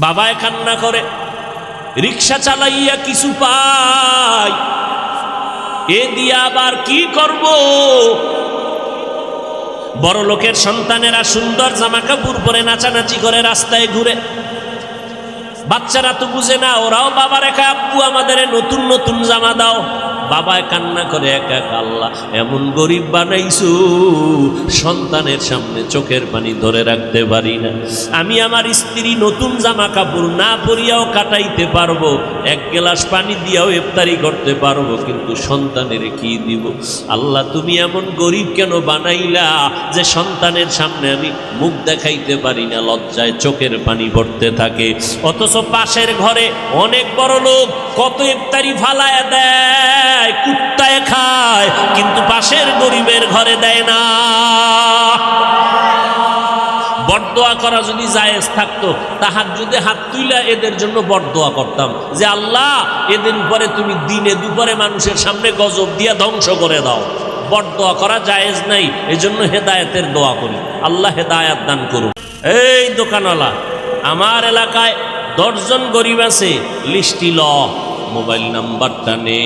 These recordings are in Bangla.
বাবায় কান্না করে, রিক্সা চালাইয়া কিছু পাই, এ দিয়া আবার কি করব? বড় লোকের সন্তানেরা সুন্দর জামা কাপড় পরে নাচানাচি করে রাস্তায় ঘুরে, বাচ্চারা তো বুঝে না, ওরাও বাবার একা, আব্বু আমাদের নতুন নতুন জামা দাও। বাবায় কান্না করে, একা একা আল্লাহ এমন গরিব বানাইছো, সন্তানের সামনে চোখের পানি ধরে রাখতে পারি না। আমি আমার স্ত্রী নতুন জামা কাপড় না পরিয়াও কাটাইতে পারবো, এক গ্লাস পানি দিয়াও ইফতারি করতে পারবো, কিন্তু সন্তানের কি দিব? আল্লাহ তুমি এমন গরিব কেন বানাইলা যে সন্তানের সামনে আমি মুখ দেখাইতে পারি না, লজ্জায় চোখের পানি পড়তে থাকে। অথচ পাশের ঘরে অনেক বড় লোক কত ইফতারি ফালায় দেয়, কুত্তায় খায়, কিন্তু পাশের গরিবের ঘরে দেয় না। বরদোয়া করা যদি জায়েজ থাকতো, তাহাজ্জুদে হাত তুইলা এদের জন্য বরদোয়া করতাম যে আল্লাহ এদের উপরে তুমি দিনে দুপুরে মানুষের সামনে গজব দিয়া ধ্বংস করে দাও। বরদোয়া করা জায়েজ নাই, এজন্য হেদায়েতের দোয়া করি, আল্লাহ হেদায়েত দান করুন। এই দোকানওয়ালা, আমার এলাকায় 10 জন গরিব আছে, লিস্টি ল, মোবাইল নাম্বারটা নে,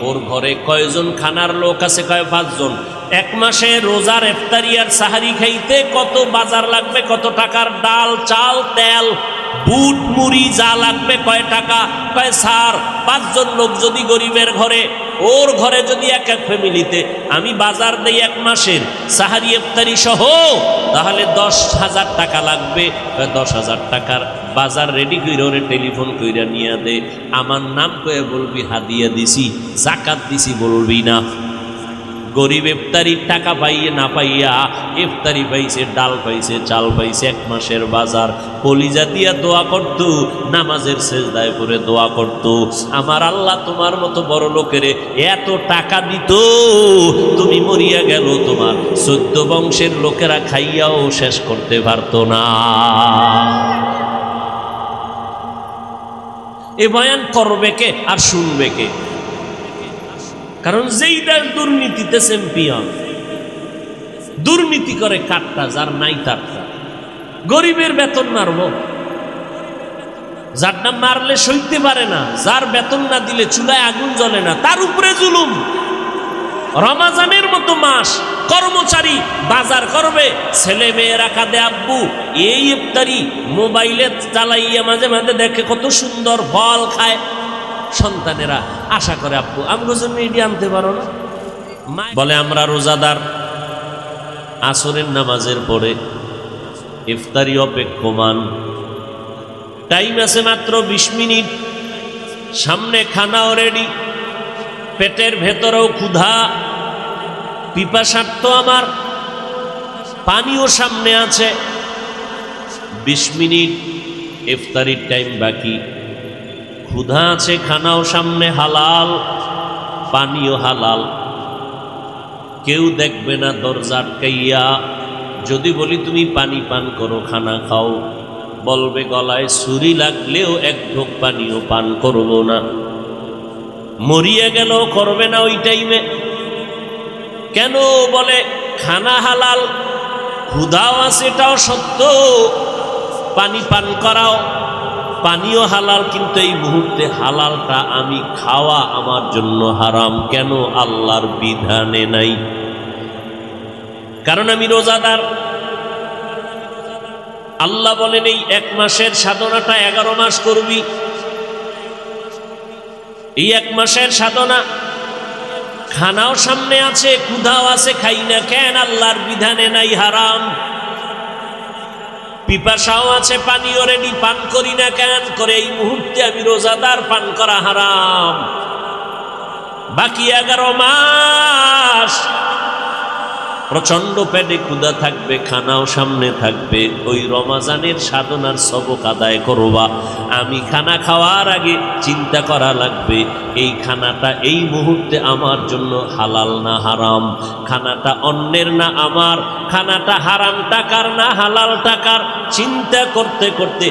ওর ঘরে কয়জন খানার লোক আছে? কয় 5 জন। এক মাসে রোজার ইফতারি আর সাহারি খাইতে কত বাজার লাগবে, কত টাকার ডাল চাল তেল বুট মুড়ি যা লাগবে, কয় টাকা? কয় স্যার 5 জন লোক যদি গরিবের ঘরে, ওর ঘরে যদি এক এক ফ্যামিলিতে আমি বাজার দেই এক মাসের সাহারি ইফতারি সহ, তাহলে 10,000 টাকা লাগবে। 10,000 টাকার বাজার রেডি কইরা ওরে টেলিফোন কইরা নিয়ে দে, আমার নাম কয়ে বলবি হাদিয়া দিছি, জাকাত দিছি বলবি না। গরিব ইফতারির টাকা পাইয়ে না পাইয়া ইফতারি পাইছে, ডাল পাইছে, চাল পাইছে, এক মাসের বাজার, কলিজা দিয়া দোয়া করত, নামাজের সেজদায় পড়ে দোয়া করত, আমার আল্লাহ তোমার মতো বড় লোকেরে এত টাকা দিত, তুমি মরিয়া গেল, তোমার 14 বংশের লোকেরা খাইয়াও শেষ করতে পারত না। এ বয়ান করবে কে আর শুনবে কে? কারণ যেই দেশ দুর্নীতিতে চ্যাম্পিয়ন, দুর্নীতি করে কাটটা, যার নাই তারটা। গরিবের বেতন মারব, যার নাম মারলে সইতে পারে না, যার বেতন না দিলে চুলায় আগুন জ্বলে না, তার উপরে জুলুম। রমাজানের মতো মাস, কর্মচারী বাজার করবে, ছেলে মেয়েরা কাঁদে আব্বু এই ইফতারি, মোবাইলে চালাইয়া মাঝে মাঝে দেখে কত সুন্দর ফল খায়, সন্তানেরা আশা করে আব্বু আমগো জন্য এটি আনতে পারো না? বলে আমরা রোজাদার, আসরের নামাজের পরে ইফতারি অপেক্ষমান, টাইম আছে মাত্র 20 মিনিট, সামনে খানাও রেডি, পেটের ভেতরেও ক্ষুধা, পিপাসার্থ আমার, পানিও সামনে আছে, 20 মিনিট ইফতারির টাইম বাকি, ক্ষুধা আছে, খানাও সামনে হালাল, পানিও হালাল, কেউ দেখবে না দরজা আটকাইয়া। যদি বলি তুমি পানি পান করো, খানা খাও, বলবে গলায় ছুরি লাগলেও এক ঢোক পানিও পান করবো না। মরিয়া গেল করবে না ওই টাইমে। কেন? বলে খানা হালাল, ক্ষুধাও আছে, এটাও সত্য, পানি পান করাও, পানিও হালাল, কিন্তু এই মুহূর্তে হালালটা আমি খাওয়া আমার জন্য হারাম। কেন? আল্লাহর বিধানে নাই, কারণ আমি রোজাদার। আল্লাহ বলেন এই 1 মাসের সাধনাটা 11 মাস করবি, এই 1 মাসের সাধনা, খানাও সামনে আছে, ক্ষুধাও আছে, খাই না কেন? আল্লাহর বিধানে নাই, হারাম। পিপাসাও আছে, পানিও রেডি, পান করি না কেন? করে এই মুহূর্তে আমি রোজাদার, পান করা হারাম। বাকি 11 মাস প্রচন্ড পেটে ক্ষুধা থাকবে, খানাও সামনে থাকবে, ওই রমাজানের সাধনার সবক আদায় করবা। আমি খানা খাওয়ার আগে চিন্তা করা লাগবে এই খানাটা এই মুহূর্তে আমার জন্য হালাল না হারাম, খানাটা অন্যের না আমার, খানাটা হারাম টাকার না হালাল টাকার। চিন্তা করতে করতে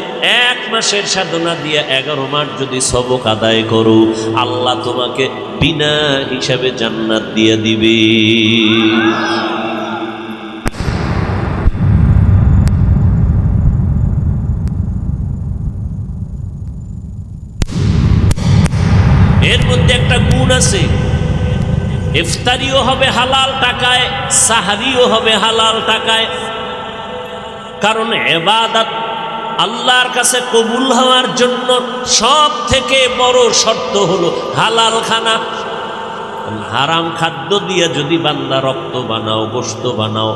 1 মাসের সাধনা দিয়ে 11 মাস যদি সবক আদায় করো, আল্লাহ তোমাকে বিনা হিসাবে জান্নাত দিয়ে দিবে। এর মধ্যে একটা গুণ আছে, ইফতারিও হবে হালাল টাকায়, সাহারিও হবে হালাল টাকায়। কারণ ইবাদত আল্লাহর কাছে কবুল হওয়ার জন্য সব থেকে বড় শর্ত হলো হালাল খানা। হারাম খাদ্য দিয়ে যদি বান্দা রক্ত বানাও, গোশত বানাও,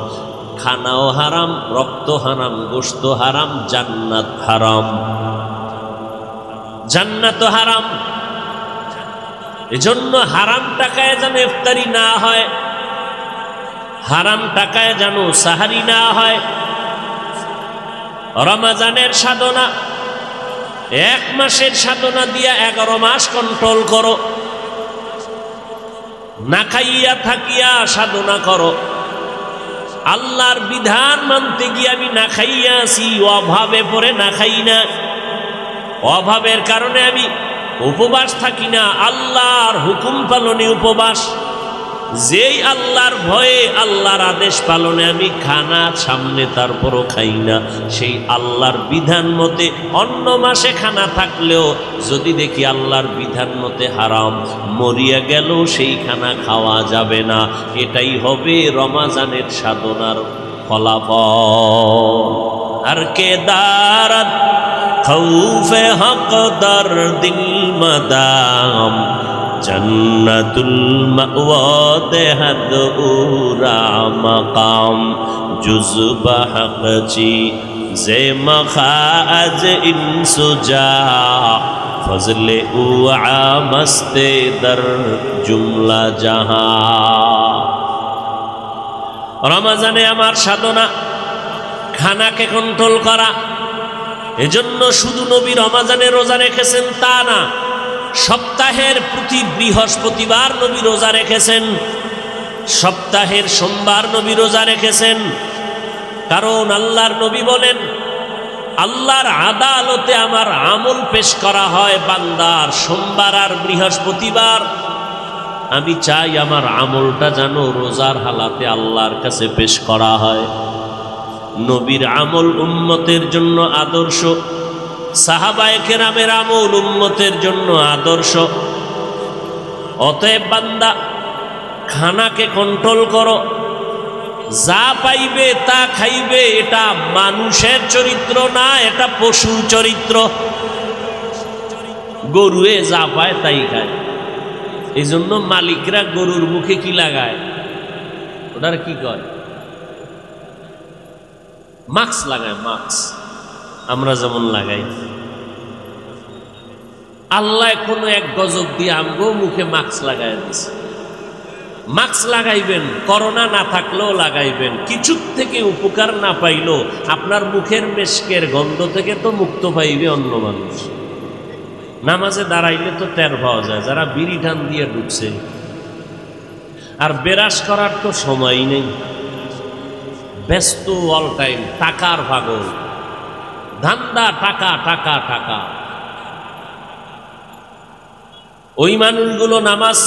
খানাও হারাম, রক্ত হারাম, গোশত হারাম, জান্নাত হারাম, জান্নাত হারাম। এজন্য হারাম টাকায় যেন ইফতারি না হয়, হারাম টাকায় যেন সাহারি না হয়। রমজানের সাধনা, 1 মাসের সাধনা দিয়া 11 মাস কন্ট্রোল করো, না খাইয়া থাকিয়া সাধনা করো। আল্লাহর বিধান মানতে গিয়ে আমি না খাইয়া আছি, অভাবে পড়ে না খাই না, অভাবের কারণে আমি উপবাস থাকি না, আল্লাহর হুকুম পালনে উপবাস। যেই আল্লাহর ভয়ে, আল্লাহর আদেশ পালনে আমি খানা সামনে তারপরও খাই না, সেই আল্লাহর বিধান মতে অন্য মাসে খানা থাকলেও যদি দেখি আল্লাহর বিধান মতে হারাম, মরিয়া গেল সেই খানা খাওয়া যাবে না। এটাই হবে রমজানের সাধনার ফলাফল। আর কে দারাত খৌফে হক দর দিল মাদাম, জন্নতুল মাওয়া দেহদ উরা মাকাম, জুজবা হক চি জে মখাজ ইনসুজা, ফজলে উআ মস্তে দর জুমলা জাহা। রমজানে আমার সাধনা খানাকে কন্ট্রোল করা। এজন্য শুধু নবী রমজানে রোজা রেখেছেন তা না, সপ্তাহের প্রতি বৃহস্পতিবার নবী রোজা রেখেছেন, সপ্তাহের সোমবার নবী রোজা রেখেছেন। কারণ আল্লাহর নবী বলেন, আল্লাহর আদালতে আমার আমল পেশ করা হয় বান্দার সোমবার আর বৃহস্পতিবার। আমি চাই আমার আমলটা যেন রোজার হালাতে আল্লাহর কাছে পেশ করা হয়। নবীর আমল উম্মতের জন্য আদর্শ, সাহাবায়ে কেরামের আমল উম্মতের জন্য আদর্শ। অতএব বান্দা খানাকে কন্ট্রোল করো, যা পাইবে তা খাইবে। এটা মানুষের চরিত্র না, এটা পশুর চরিত্র। গরুয়ে যা পায় তাই খায়। এই জন্য মালিকরা গরুর মুখে কি লাগায়, ওটার কি কয়, মাস্ক লাগায়, মাস্ক। আমরা যেমন লাগাই, আল্লাহ কোনো এক গজব দিয়ে আমগো মুখে মাস্ক লাগাই দিছে। মাস্ক লাগাইবেন, করোনা না থাকলেও লাগাইবেন। কিছুর থেকে উপকার না পাইলেও আপনার মুখের মেশকের গন্ধ থেকে তো মুক্ত পাইবে অন্য মানুষ। নামাজে দাঁড়াইলে তো টের পাওয়া যায় যারা বিড়ি টান দিয়ে ঢুকছে। আর বেরাস করার তো সময়ই নেই, ব্যস্ত অল টাইম, টাকার পাগল, ধান্দা, টাকা টাকা টাকা। ওই মানুষগুলো নামাজ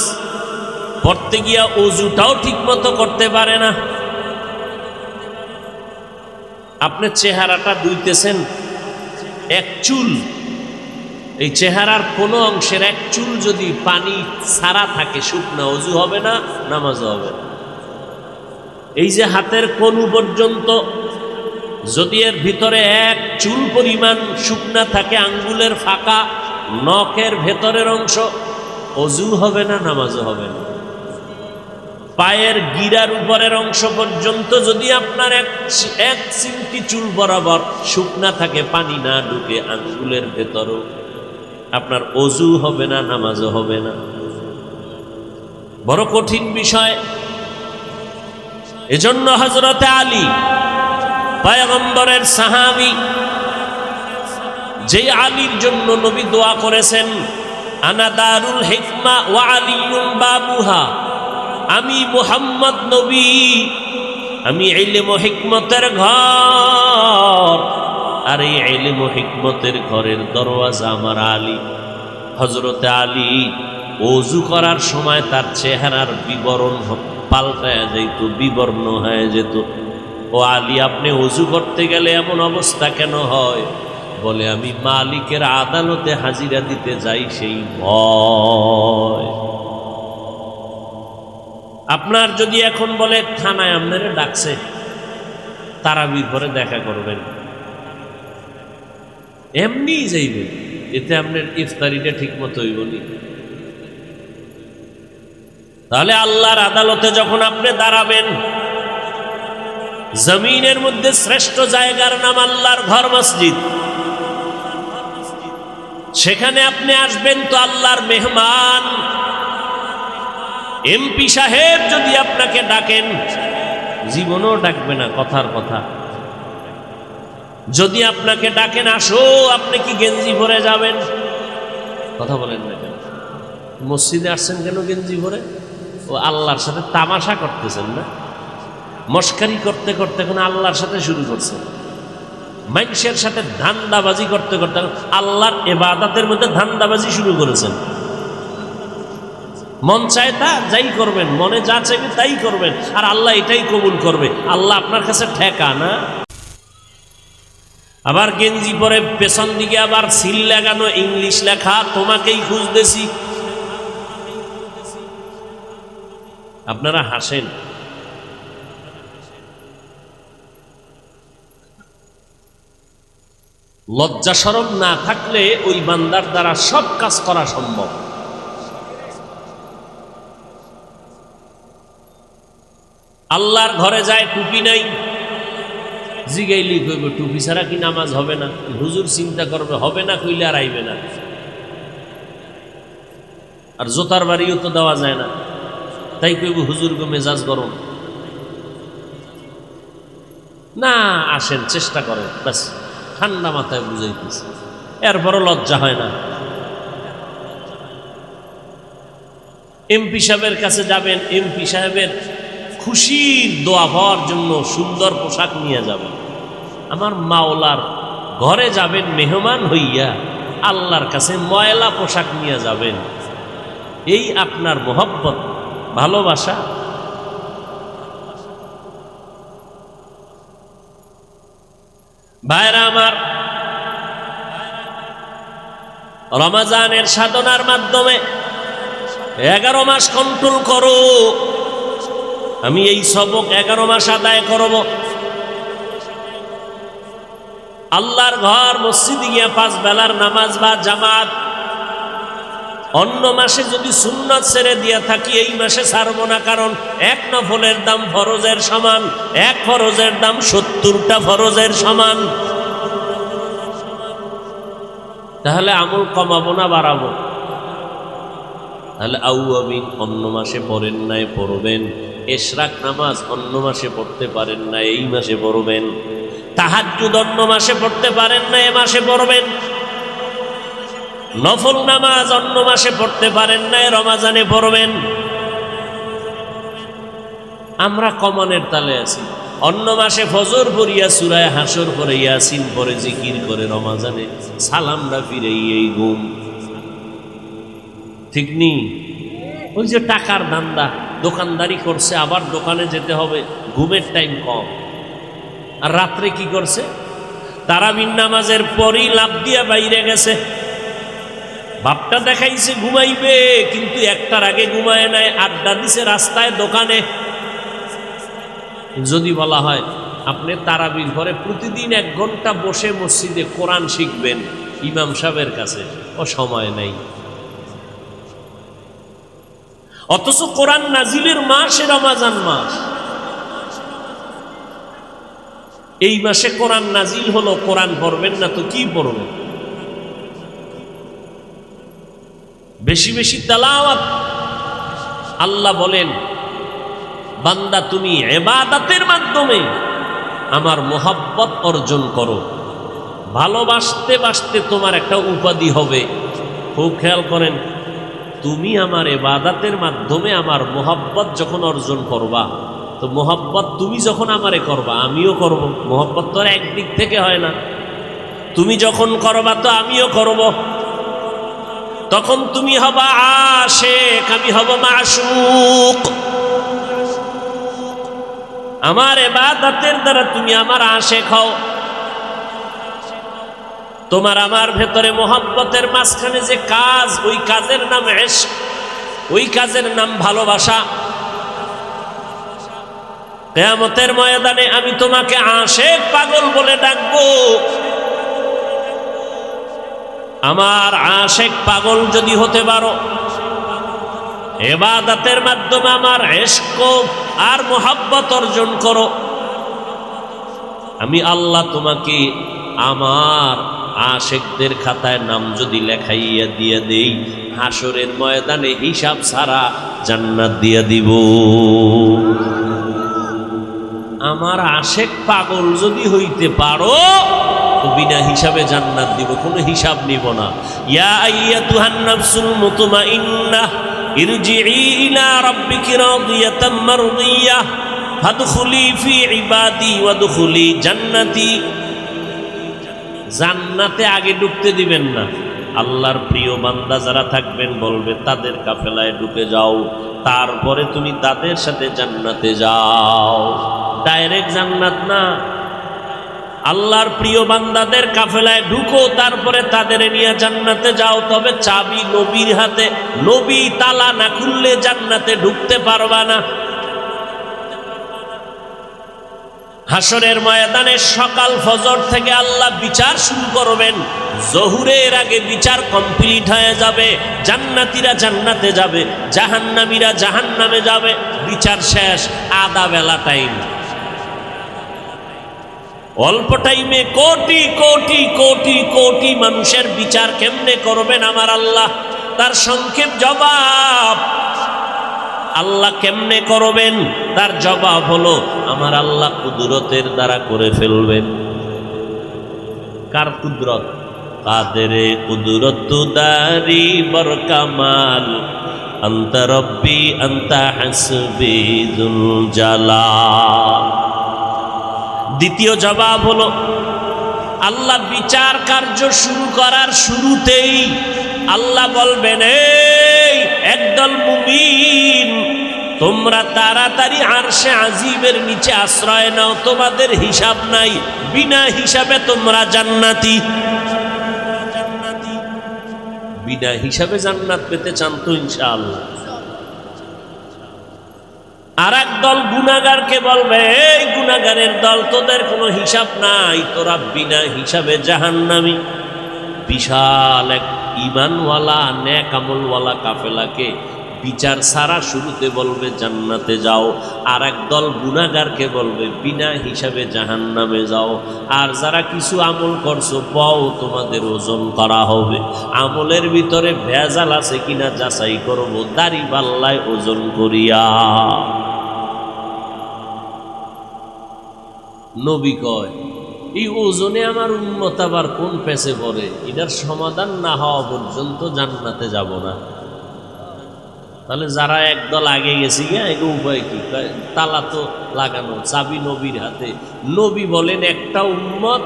পড়তে গিয়া অজুটাও ঠিক মতো করতে পারে না। আপনি চেহারাটা ধুইতেছেন, এক চুল, এই চেহারার কোনো অংশের এক চুল যদি পানি ছাড়া থাকে, শুকনা, অজু হবে না, নামাজ হবে না। এই যে হাতের কনু পর্যন্ত যদি এর ভিতরে এক চুল পরিমাণ শুকনা থাকে, আঙ্গুলের ফাঁকা, নখের ভেতরের অংশ, অজু হবে না, নামাজও হবে না। পায়ের গিরার উপরের অংশ পর্যন্ত যদি আপনার এক চিমটি চুল বরাবর শুকনা থাকে, পানি না ঢুকে আঙ্গুলের ভেতরও, আপনার অজু হবে না, নামাজও হবে না। বড় কঠিন বিষয়। এজন্য হযরতে আলী পয়গম্বরের সাহাবী, যে আলীর জন্য নবী দোয়া করেছেন, আনা দারুল হিকমা ওয়া আলিয়ুন বাবুহা, আমি মুহাম্মদ নবী, আমি ইলম ও হিকমতের ঘর, আর এই ইলম ও হিকমতের ঘরের দরওয়াজা আমার আলী। হযরতে আলী ওযু করার সময় তার চেহারার বিবরণ পাল্টায় যেত, বিবর্ণ হয়ে যেত। ও আলী, আপনি ওযু করতে গেলে এমন অবস্থা কেন হয়? বলে আমি মালিকের আদালতে হাজিরা দিতে যাই সেই ভয়। আপনার যদি এখন বলে থানায় আপনারে ডাকছে, তারাবির পরে দেখা করবেন, এমনি যাইবেন, এতে আপনার ইফতারিটা ঠিক মতো হইবনি। তাহলে আল্লাহর আদালতে যখন আপনি দাঁড়াবেন, জমিনের মধ্যে শ্রেষ্ঠ জায়গার নাম আল্লাহর ঘর মসজিদ, সেখানে আপনি আসবেন তো আল্লাহর মেহমান। এমপি সাহেব যদি আপনাকে ডাকেন, জীবনও ডাকবে না, কথার কথা। যদি আপনাকে ডাকেন আসো, আপনি কি গেঞ্জি পরে যাবেন? কথা বলেন না কেন? মসজিদে আসছেন কেন গেঞ্জি পরে? ও আল্লাহর সাথে তামাশা করতেছেন না? মস্কারি করতে করতে এখন আল্লাহর সাথে শুরু করছেন, মানুষের সাথে ধান্দাবাজি করতে করতে আল্লাহর ইবাদতের মধ্যে ধান্দাবাজি শুরু করেছেন। মন চায় তা যাই করবেন, মনে যা চাইবে তাই করবেন, আর আল্লাহ এটাই কবুল করবে। আল্লাহ আপনার কাছে ঠেকা না। আবার গেঞ্জি পরে পেছন দিকে আবার সিল লাগানো, ইংলিশ লেখা, তোমাকেই খুঁজতেছি। আপনারা হাসেন, লজ্জা শরম না থাকলে ওই বান্দার দ্বারা সব কাজ করা সম্ভব। আল্লাহর ঘরে যায়, টুপি নাই, জিগাইলি কইব টুপি ছাড়া কি নামাজ হবে না? হুজুর চিন্তা করবে, হবে না কইলে আর আইবে না। আর জোতার বাড়িও তো দেওয়া যায় না, তাই কইব হুজুর গো মেজাজ গরম। না আসেন, চেষ্টা করেন, ব্যাস ঠান্ডা মাথায় বুঝাইতেছে, এরপরও লজ্জা হয় না। এমপি সাহেবের কাছে যাবেন, এমপি সাহেবের খুশির দোয়া পাওয়ার জন্য সুন্দর পোশাক নিয়ে যাবেন। আমার মাওলার ঘরে যাবেন মেহমান হইয়া, আল্লাহর কাছে ময়লা পোশাক নিয়ে যাবেন। এই আপনার মোহব্বত, ভালোবাসা। ভাইরা আমার, রমজানের সাধনার মাধ্যমে 11 মাস কন্ট্রোল করো। আমি এই সবক 11 মাস আদায় করব। আল্লাহর ঘর মসজিদে গিয়া 5 বেলার নামাজ বা জামাত। অন্য মাসে যদি সুন্নাত ছেড়ে দিয়া থাকি, এই মাসে ছাড়বো না, কারণ 1 নফলের দাম ফরজের সমান, 1 ফরজের দাম 70টা ফরজের সমান। তাহলে আমল কমাবো না বাড়াবো? তাহলে আউয়াবিন অন্য মাসে পড়েন নাই, পড়বেন। ইশরাক নামাজ অন্য মাসে পড়তে পারেন না, এই মাসে পড়বেন। তাহাজ্জুদ অন্য মাসে পড়তে পারেন না, এ মাসে পড়বেন। নফল নামাজ অন্য মাসে পড়তে পারেন না, রমজানে পড়বেন। আমরা কমনের তালে আছি। অন্য মাসে ফজর পড়িয়া সূরা হাসর পড়ে, ইয়াসিন পড়ে, জিকির করে, রমজানে সালামরা ফিরে এই ঘুম। ঠিক নি? ওই যে টাকার ধান্দা, দোকানদারি করছে, আবার দোকানে যেতে হবে, ঘুমের টাইম কম। আর রাত্রে কি করছে? তারাবির নামাজের পরই লাফ দিয়া বাইরে গেছে, বাপটা দেখাইছে ঘুমাইবে, কিন্তু 1টার আগে ঘুমায় নাই, আড্ডা দিছে রাস্তায়, দোকানে। যদি বলা হয় আপনি তারাবির পরে প্রতিদিন 1 ঘন্টা বসে মসজিদে কোরআন শিখবেন ইমাম সাহেবের কাছে, ও সময় নেই। অথচ কোরআন নাজিলের মাস রমজান মাস। এই মাসে কোরআন নাজিল হলো, কোরআন পড়বেন না তো কি পড়বেন? বেশি বেশি তেলাওয়াত। আল্লাহ বলেন, বান্দা তুমি ইবাদতের মাধ্যমে আমার মোহাব্বত অর্জন করো। ভালোবাসতে বাসতে তোমার একটা উপাধি হবে। খুব খেয়াল করেন, তুমি আমার ইবাদতের মাধ্যমে আমার মোহাব্বত যখন অর্জন করবা, তো মোহাব্বত তুমি যখন আমারে করবা আমিও করব। মোহাব্বত তো আর একদিক থেকে হয় না। তুমি যখন করবা তো আমিও করব। তখন তুমি হবা আশিক, আমি হব মাশউক। আমার ইবাদতের দ্বারা তুমি আমার আশিক হও। তোমার আমার ভেতরে মোহাব্বতের মাঝখানে যে কাজ, ওই কাজের নাম ইশক, ওই কাজের নাম ভালোবাসা। কিয়ামতের ময়দানে আমি তোমাকে আশিক পাগল বলে ডাকবো। আমার আশিক পাগল যদি হতে পারো, ইবাদতের মাধ্যমে আমার ইশক আর মোহাব্বত অর্জন করো, আমি আল্লাহ তোমাকে আমার আশিকদের খাতায় নাম যদি লেখাইয়া দিয়ে দেই, হাসরের ময়দানে হিসাব ছাড়া জান্নাত দিয়ে দিব। আমার আশিক পাগল যদি হইতে পারো তো বিনা হিসাবে জান্নাত দিব, কোনো হিসাব নিব না। ইয়া আইয়াতুহান নাফসুল মুতমাইন্নাহ ইরজিই ইলা রাব্বিকি রাদিয়াতাম মারদিয়াহ ফাদখুলি ফি ইবাদি ওয়াদখুলি জান্নাতি। জান্নাতে আগে ঢুকতে দিবেন না। আল্লাহর প্রিয় বান্দা যারা থাকবেন বলবে তাদের কাফেলায় ঢুকে যাও, তারপরে তুমি তাদের সাথে জান্নাতে যাও। ডাইরেক্ট জান্নাত না, আল্লাহর প্রিয় বান্দাদের কাফেলায় ঢুকো, তারপরে তাদের নিয়ে জান্নাতে যাও। তবে চাবি নবীর হাতে, নবী তালা না খুললে জান্নাতে ঢুকতে পারবা না। হাসরের ময়দানে সকাল ফজর থেকে আল্লাহ বিচার শুরু করবেন, জহুরের আগে বিচার কমপ্লিট হয়ে যাবে। জান্নাতীরা জান্নাতে যাবে, জাহান্নামীরা জাহান্নামে যাবে। বিচার শেষ, আধা বেলা টাইম। অল্প টাইমে কোটি কোটি কোটি কোটি মানুষের বিচার কেমনে করবেন আমার আল্লাহ? তার সংক্ষেপ জবাব, আল্লাহ কেমনে করবেন? তার জবাব হলো আমার আল্লাহ কুদরতের দ্বারা করে ফেলবেন। কার কুদরত? কাদেরে কুদরত দারি বরকামাল আনতা রব্বি আনতা হাসবি যুল জালাল। দ্বিতীয় জবাব হলো আল্লাহ বিচার কার্য শুরু করার শুরুতেই আল্লাহ বলবেন, এই একদল মুমিন তোমরা তাড়াতাড়ি আরশে আজিমের নিচে আশ্রয় নাও, তোমাদের হিসাব নাই, বিনা হিসাবে তোমরা জান্নাতি। বিনা হিসাবে জান্নাত পেতে চান তো ইনশাআল্লাহ। আর এক দল গুনাহগারকে বলবে, এই গুনাহগারের দল, তোদের কোনো হিসাব নাই, তোরা বিনা হিসাবে জাহান্নামী। বিশাল এক ঈমানওয়ালা নেক আমলওয়ালা কাফেলাকে বিচার সারা শুরুতে বলবে জান্নাতে যাও, আর এক দল গুনাহগারকে বলবে বিনা হিসাবে জাহান্নামে যাও। আর যারা কিছু আমল করছো পাও, তোমাদের ওজন করা হবে। আমলের ভিতরে ভেজাল আছে কিনা যাচাই করব, দাড়ি পাল্লায় ওজন করিয়া। নবী কয়, এই ওজনে আমার উম্মত আবার কোন পেছে পড়ে, এটার সমাধান না হওয়া পর্যন্ত জান্নাতে যাব না। তাহলে যারা একদল আগে গেছি গিয়া, এগো উপায় কি? তালা তো লাগানো, চাবি নবীর হাতে। নবী বলেন, একটা উম্মত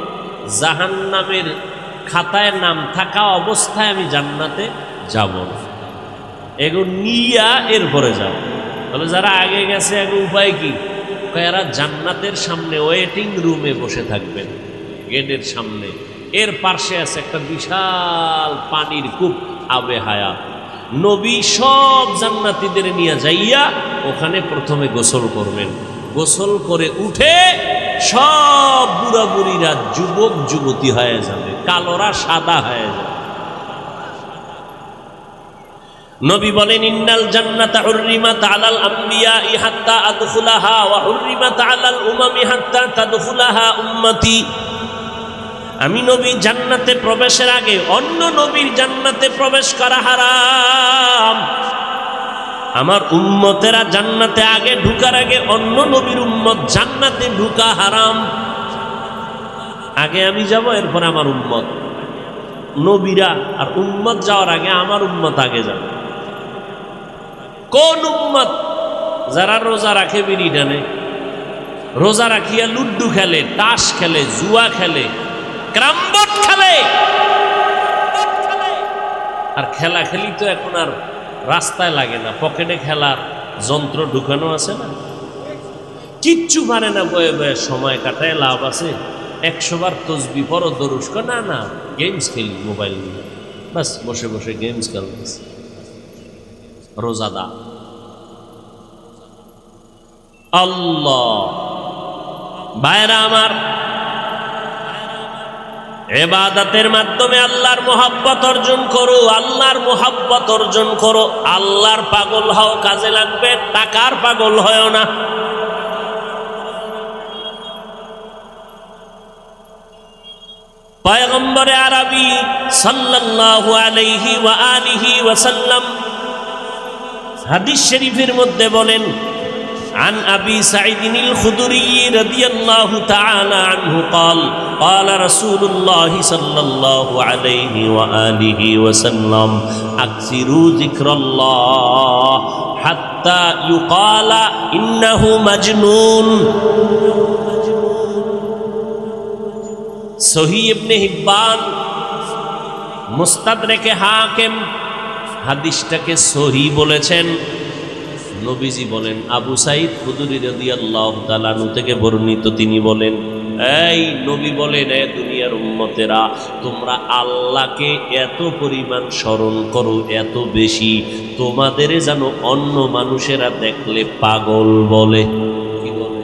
জাহান্নামের খাতায় নাম থাকা অবস্থায় আমি জান্নাতে যাব না, এগো নিয়া এরপরে যাব। তাহলে যারা আগে গেছে, এগো উপায় কি? এরা জান্নাতের সামনে ওয়েটিং রুমে বসে থাকবেন, গেটের সামনে। এর পাশে আছে একটা বিশাল পানির কূপ, আবে হায়াত। নবী সব জান্নাতীদের নিয়ে যাইয়া ওখানে প্রথমে গোসল করবেন। গোসল করে উঠে সব বুড়া বুড়িরা যুবক যুবতী হয়ে যাবে, কালোরা সাদা হয়ে যাবে। নবী বলেন, ইন্নাল জান্নাতা হুররিমাত আলাল আমবিয়া হাত্তা আদখুলাহা ওয়া হুররিমাত আলাল উমামি হাত্তা তাদখুলাহা উম্মতি। আমি নবী জান্নাতে প্রবেশের আগে অন্য নবীর জান্নাতে প্রবেশ করা হারাম। আমার উম্মতেরা জান্নাতে আগে ঢুকার আগে অন্য নবীর উম্মত জান্নাতে ঢুকা হারাম। আগে আমি যাব, এরপর আমার উম্মত। নবীরা আর উম্মত যাওয়ার আগে আমার উম্মত আগে যাবে। কোন উম্মত? যারা রোজা রাখে, বিড়ি টানে, রোজা রাখিয়া লুড্ডু খেলে, তাস খেলে, জুয়া খেলে, ক্রামবোর্ড খেলে। আর খেলা খেলি তো এখন আর রাস্তায় লাগে না, পকেটে খেলার যন্ত্র ঢুকানো আছে না, কিচ্ছু পারে না, বয়ে বয়ে সময় কাটায় লাভ আছে। 100 বার তসবি পড়ো, দরুদ কর। না না, গেমস খেলি মোবাইল নিয়ে, বাস বসে বসে গেমস খেলতেছে। রোজাদা আল্লাহ। ভাইরা আমার, ইবাদতের মাধ্যমে আল্লাহর মোহাব্বত অর্জন করো, আল্লাহর মোহাব্বত অর্জন করো। আল্লাহর পাগল হও, কাজে লাগবে, টাকার পাগল হয় না। পয়গম্বরে আরবি সাল্লাল্লাহু আলাইহি ওয়া আলিহি ওয়াসাল্লাম হাদিস শরীফের মধ্যে বলেন, عن أبي سعيد الخدري رضي الله تعالى عنه قال قال رسول الله صلى الله عليه وآله وسلم أكثروا ذكر الله حتى يقال إنه مجنون। সহিহ ইবনে হিব্বান, মুস্তাদরাকে হাকিম হাদিসটাকে সহিহ বলেছেন। নবীজি বলেন, আবু সাঈদ খুদরী রাদিয়াল্লাহু তাআলা আনহু থেকে বর্ণিত, তিনি বলেন, এই নবী বলেন, এ দুনিয়ার উম্মতেরা, তোমরা আল্লাহকে এত পরিমাণ স্মরণ করো, এত বেশি, তোমাদের যেন অন্য মানুষেরা দেখলে পাগল বলে। কি বলে?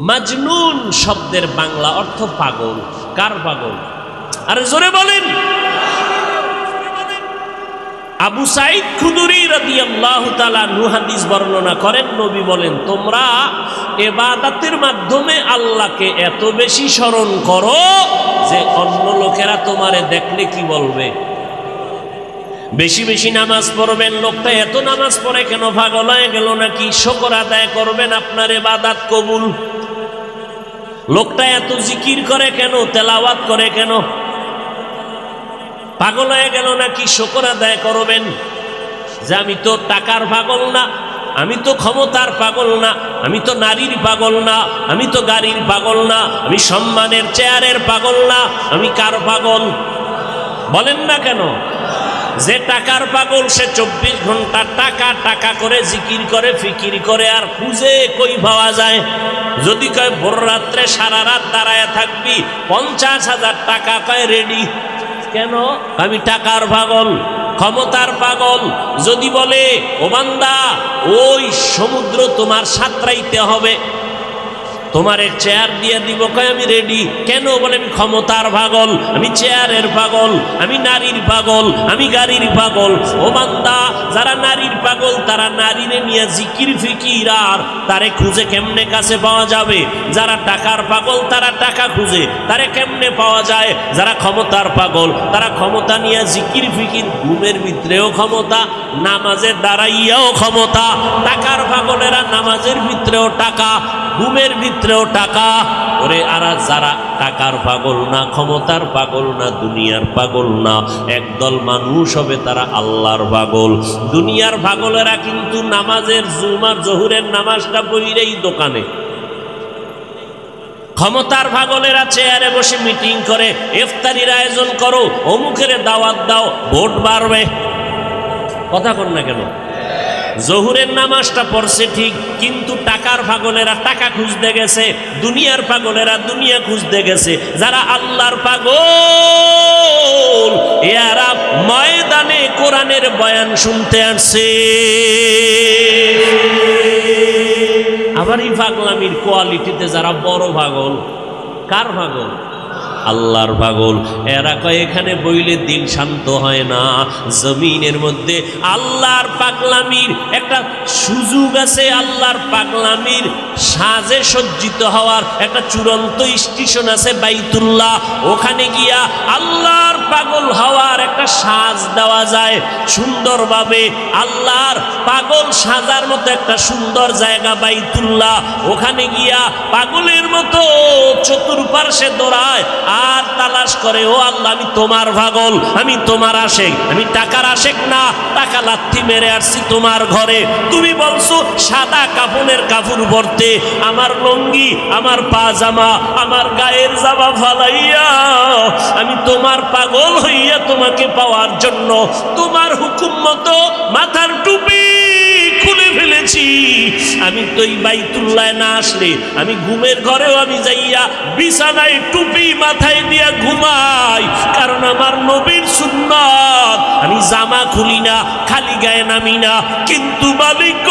মাজনুন শব্দের বাংলা অর্থ পাগল। কার পাগল? আরে জোরে বলেন। আবু সাঈদ খুদরী রাদিয়াল্লাহু তাআলা আনহু হাদিস বর্ণনা করেন, নবী বলেন, তোমরা ইবাদতের মাধ্যমে আল্লাহকে এত বেশি স্মরণ করো যে অন্য লোকেরা তোমারে দেখলে কি বলবে। বেশি বেশি নামাজ পড়বেন, লোকটা এত নামাজ পড়ে কেন, পাগল হয়ে গেল নাকি? শুকর আদায় করবেন, আপনার ইবাদত কবুল। লোকটা এত জিকির করে কেন, তেলাওয়াত করে কেন, পাগল হয়ে গেল নাকি? শুকর আদায় করবেন যে আমি তো টাকার পাগল না, আমি তো ক্ষমতার পাগল না, আমি তো নারীর পাগল না, আমি তো গাড়ির পাগল না, আমি সম্মানের চেয়ারের পাগল না, আমি কার পাগল? বলেন না কেন? যে টাকার পাগল সে 24 ঘন্টা টাকা টাকা করে জিকির করে, ফিকির করে, আর খুঁজে কই পাওয়া যায়? যদি কয় ভোর রাত্রে সারা রাত দাঁড়ায় থাকবি, 50,000 টাকা কয় রেডি। কেন? আমি টাকার পাগল, ক্ষমতার পাগল। যদি বলে, ও বান্দা, ওই সমুদ্র তোমার সাঁতরাইতে হবে, তোমার চেয়ার দিয়ে দিব, কয় আমি রেডি। কেন? বলে আমি ক্ষমতার পাগল, আমি চেয়ারের পাগল, আমি নারীর পাগল, আমি গাড়ির পাগল। ও বান্দা, যারা নারীর পাগল তারা নারীরে নিয়ে জিকির ফিকির আর তারে খুঁজে কেমনে কাছে পাওয়া যাবে? যারা টাকার পাগল তারা টাকা খুঁজে, তারে কেমনে পাওয়া যায়? যারা ক্ষমতার পাগল তারা ক্ষমতা নিয়ে জিকির ফিকির, ঘুমের ভিতরেও ক্ষমতা, নামাজের দাঁড়াইয়াও ক্ষমতা। টাকার পাগলেরা নামাজের ভিতরেও টাকা, ঘুমের ভিতরেও টাকা। ওরে আরা যারা টাকার পাগল না, ক্ষমতার পাগল না, দুনিয়ার পাগল না, একদল মানুষ হবে তারা আল্লাহর পাগল। দুনিয়ার পাগলেরা কিন্তু নামাজের জুমার জহুরের নামাজটা পড়িরেই দোকানে। ক্ষমতার পাগলেরা চেয়ারে বসে মিটিং করে, ইফতারির আয়োজন করো, অমুকের দাওয়াত দাও, ভোট বাড়বে। কথা কন না কেন? জহুরের নামাজটা পড়ছে ঠিক, কিন্তু টাকার পাগলেরা টাকা খুঁজতে গেছে, দুনিয়ার পাগলেরা দুনিয়া খুঁজতে গেছে। যারা আল্লাহর পাগল এরা ময়দানে কোরআনের বয়ান শুনতে আসছে। আবার এই পাগলামির কোয়ালিটিতে যারা বড় পাগল, কার পাগল? আল্লাহর পাগল। এরা কয় এখানে বইলে দিন শান্ত হয় না। জমিনের মধ্যে আল্লাহর পাগলামির একটা সুযোগ আছে, আল্লাহর পাগলামির সাজে সজ্জিত হওয়ার একটা চূড়ান্ত স্টেশন আছে বাইতুল্লাহ। ওখানে গিয়া আল্লাহর পাগল হওয়ার একটা সাজ দেওয়া যায় সুন্দরভাবে। আল্লাহর পাগল সাজার মতো একটা সুন্দর জায়গা বাইতুল্লাহ। ওখানে গিয়া পাগলের মতো চতুর্পার্শ্বে দৌড়ায় আর তালাশ করে, ও আল্লাহ আমি তোমার পাগল, আমি তোমার আশেক, আমি টাকার আশেক না, টাকা লাথি মেরে আসছি তোমার ঘরে। তুমি বলছো সাদা কাফনের কাপড় পরতে, আমার লুঙ্গি, আমার পাজামা, আমার গায়ের জামা ফালাইয়া আমি তোমার পাগল হইয়া তোমাকে পাওয়ার জন্য তোমার হুকুম মতো মাথার টুপি খুলে ফেলেছি। বেশি। আমি তো এই বাইতুল্লাহ না আসলে আমি ঘুমের ঘরেও আমি যাইয়া বিছানায় টুপি মাথায় দিয়া ঘুমাই, কারণ আমার নবীর সুন্নাত। আমি জামা খুলি না, খালি গায়ে নামি না। কিন্তু মালিক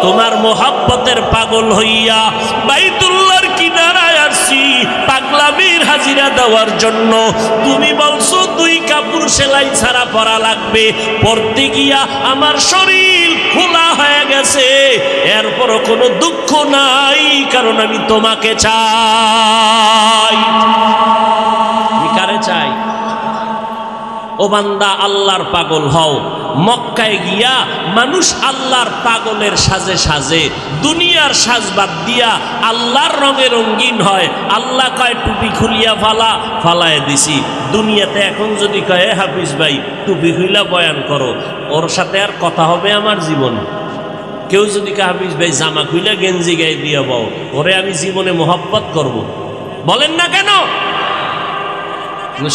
তোমার মোহাব্বতের পাগল হইয়া বাইতুল্লাহর কিনারায় আসছি পাগলামির হাজিরা দেওয়ার জন্য। তুমি বলছো 2 কাপড় সেলাই ছাড়া পরা লাগবে, পরতে গিয়া আমার শরীর খোলা হয়ে গেছে, এরপরও কোনো দুঃখ নাই, কারণ আমি তোমাকে চাই। আমি কারে চাই? ও বান্দা, আল্লাহর পাগল হও। মক্কায় গিয়া মানুষ আল্লাহর পাগলের সাজে সাজে দুনিয়ার সাজ বাদ দিয়া আল্লাহর রঙে রঙিন হয়। আল্লাহ কয় টুপি খুলিয়া ফালায় দিছি। দুনিয়াতে এখন যদি কয় হাফিজ ভাই টুপি খুইলা বয়ান করো, ওর সাথে আর কথা হবে আমার জীবন? কেউ যদি কয় হাফিজ ভাই জামা খুইলা গেঞ্জি গায়ে দিয়া বও, ওরে আমি জীবনে মোহাব্বত করব, বলেন না কেন?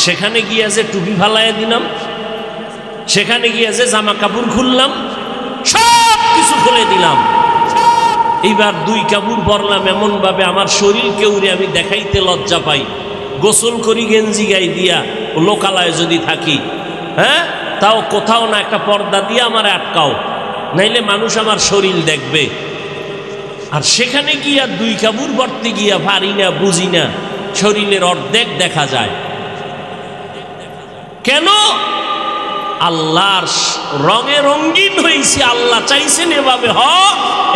সেখানে গিয়া যে টুপি ফালাইয়া দিলাম, সেখানে গিয়া যে জামা কাপড় খুললাম, সব কিছু খুলে দিলাম, এইবার 2 কাপড় পরলাম এমন ভাবে আমার শরীর কেউরে আমি দেখাইতে লজ্জা পাই। গোসল করি গেঞ্জি গায়ে দিয়া লোকালয়ে যদি থাকি, হ্যাঁ তাও কোথাও না একটা পর্দা দিয়ে আমার আটকাও, নাইলে মানুষ আমার শরীর দেখবে। আর সেখানে গিয়া 2 কাপড় পরতে গিয়া পারি না, বুঝি না, শরীরের অর্ধেক দেখা যায়। কেন? আল্লাহর রঙে রঙিন হয়েছি, আল্লাহ চাইছেন এভাবে হ।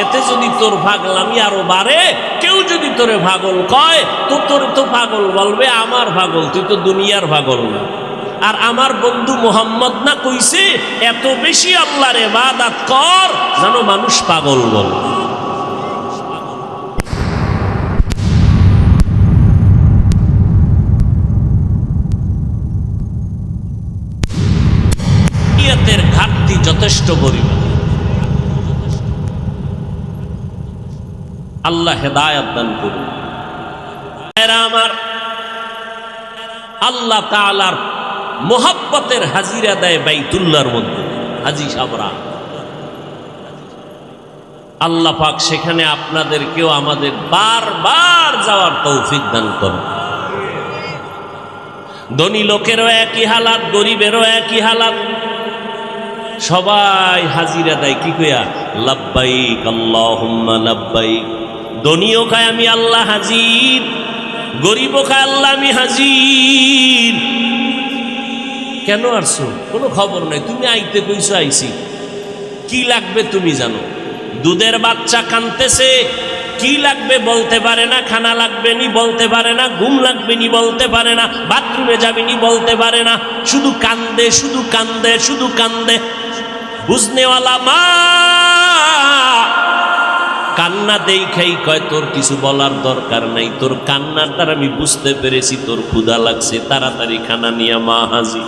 এতে যদি তোর পাগলামি আরো বাড়ে, কেউ যদি তোরে পাগল কয় তো তোর তো পাগল বলবে আমার পাগল, তুই তো দুনিয়ার পাগল না। আর আমার বন্ধু মোহাম্মদ না কইছে এত বেশি আল্লাহর ইবাদত কর যেন মানুষ পাগল বলে। ঘাটতি যথেষ্ট পরিমাণ। আল্লাহ হেদায়েত দান করুন। আমার আল্লাহ তাআলার মোহাব্বতের হাজিরা দেয় বাইতুল্লাহর মধ্যে হাজি সাবরা। আল্লাহ পাক সেখানে আপনাদেরকেও আমাদের বারবার যাওয়ার তৌফিক দান করুন। ধনী লোকেরও একই হালাত, গরিবেরও একই হালাত, সবাই হাজিরা দেয় কি কইয়া? লাব্বাইক আল্লাহুম্মা লাব্বাইক। ধনীও খায় আমি আল্লাহ হাজির, গরিবও খায় আল্লাহ আমি হাজির। কেন আসছো? কোনো খবর নাই, তুমি আইতে কইছো আইছি। কি লাগবে তুমি জানো? দুধের বাচ্চা কাঁদতেছে, কি লাগবে বলতে পারে না, খানা লাগবে নি বলতে পারে না, ঘুম লাগবে নি বলতে পারে না, বাথরুমে যাবে নি বলতে পারে না, শুধু কান্দে শুধু কান্দে শুধু কান্দে। বুঝনেওয়ালা মা কান্না দেখাই কয় তোর কিছু বলার দরকার নাই, তোর কান্নার দ্বারা আমি বুঝতে পেরেছি তোর ক্ষুধা লাগছে, তাড়াতাড়ি খানা নিয়ে মা হাজির।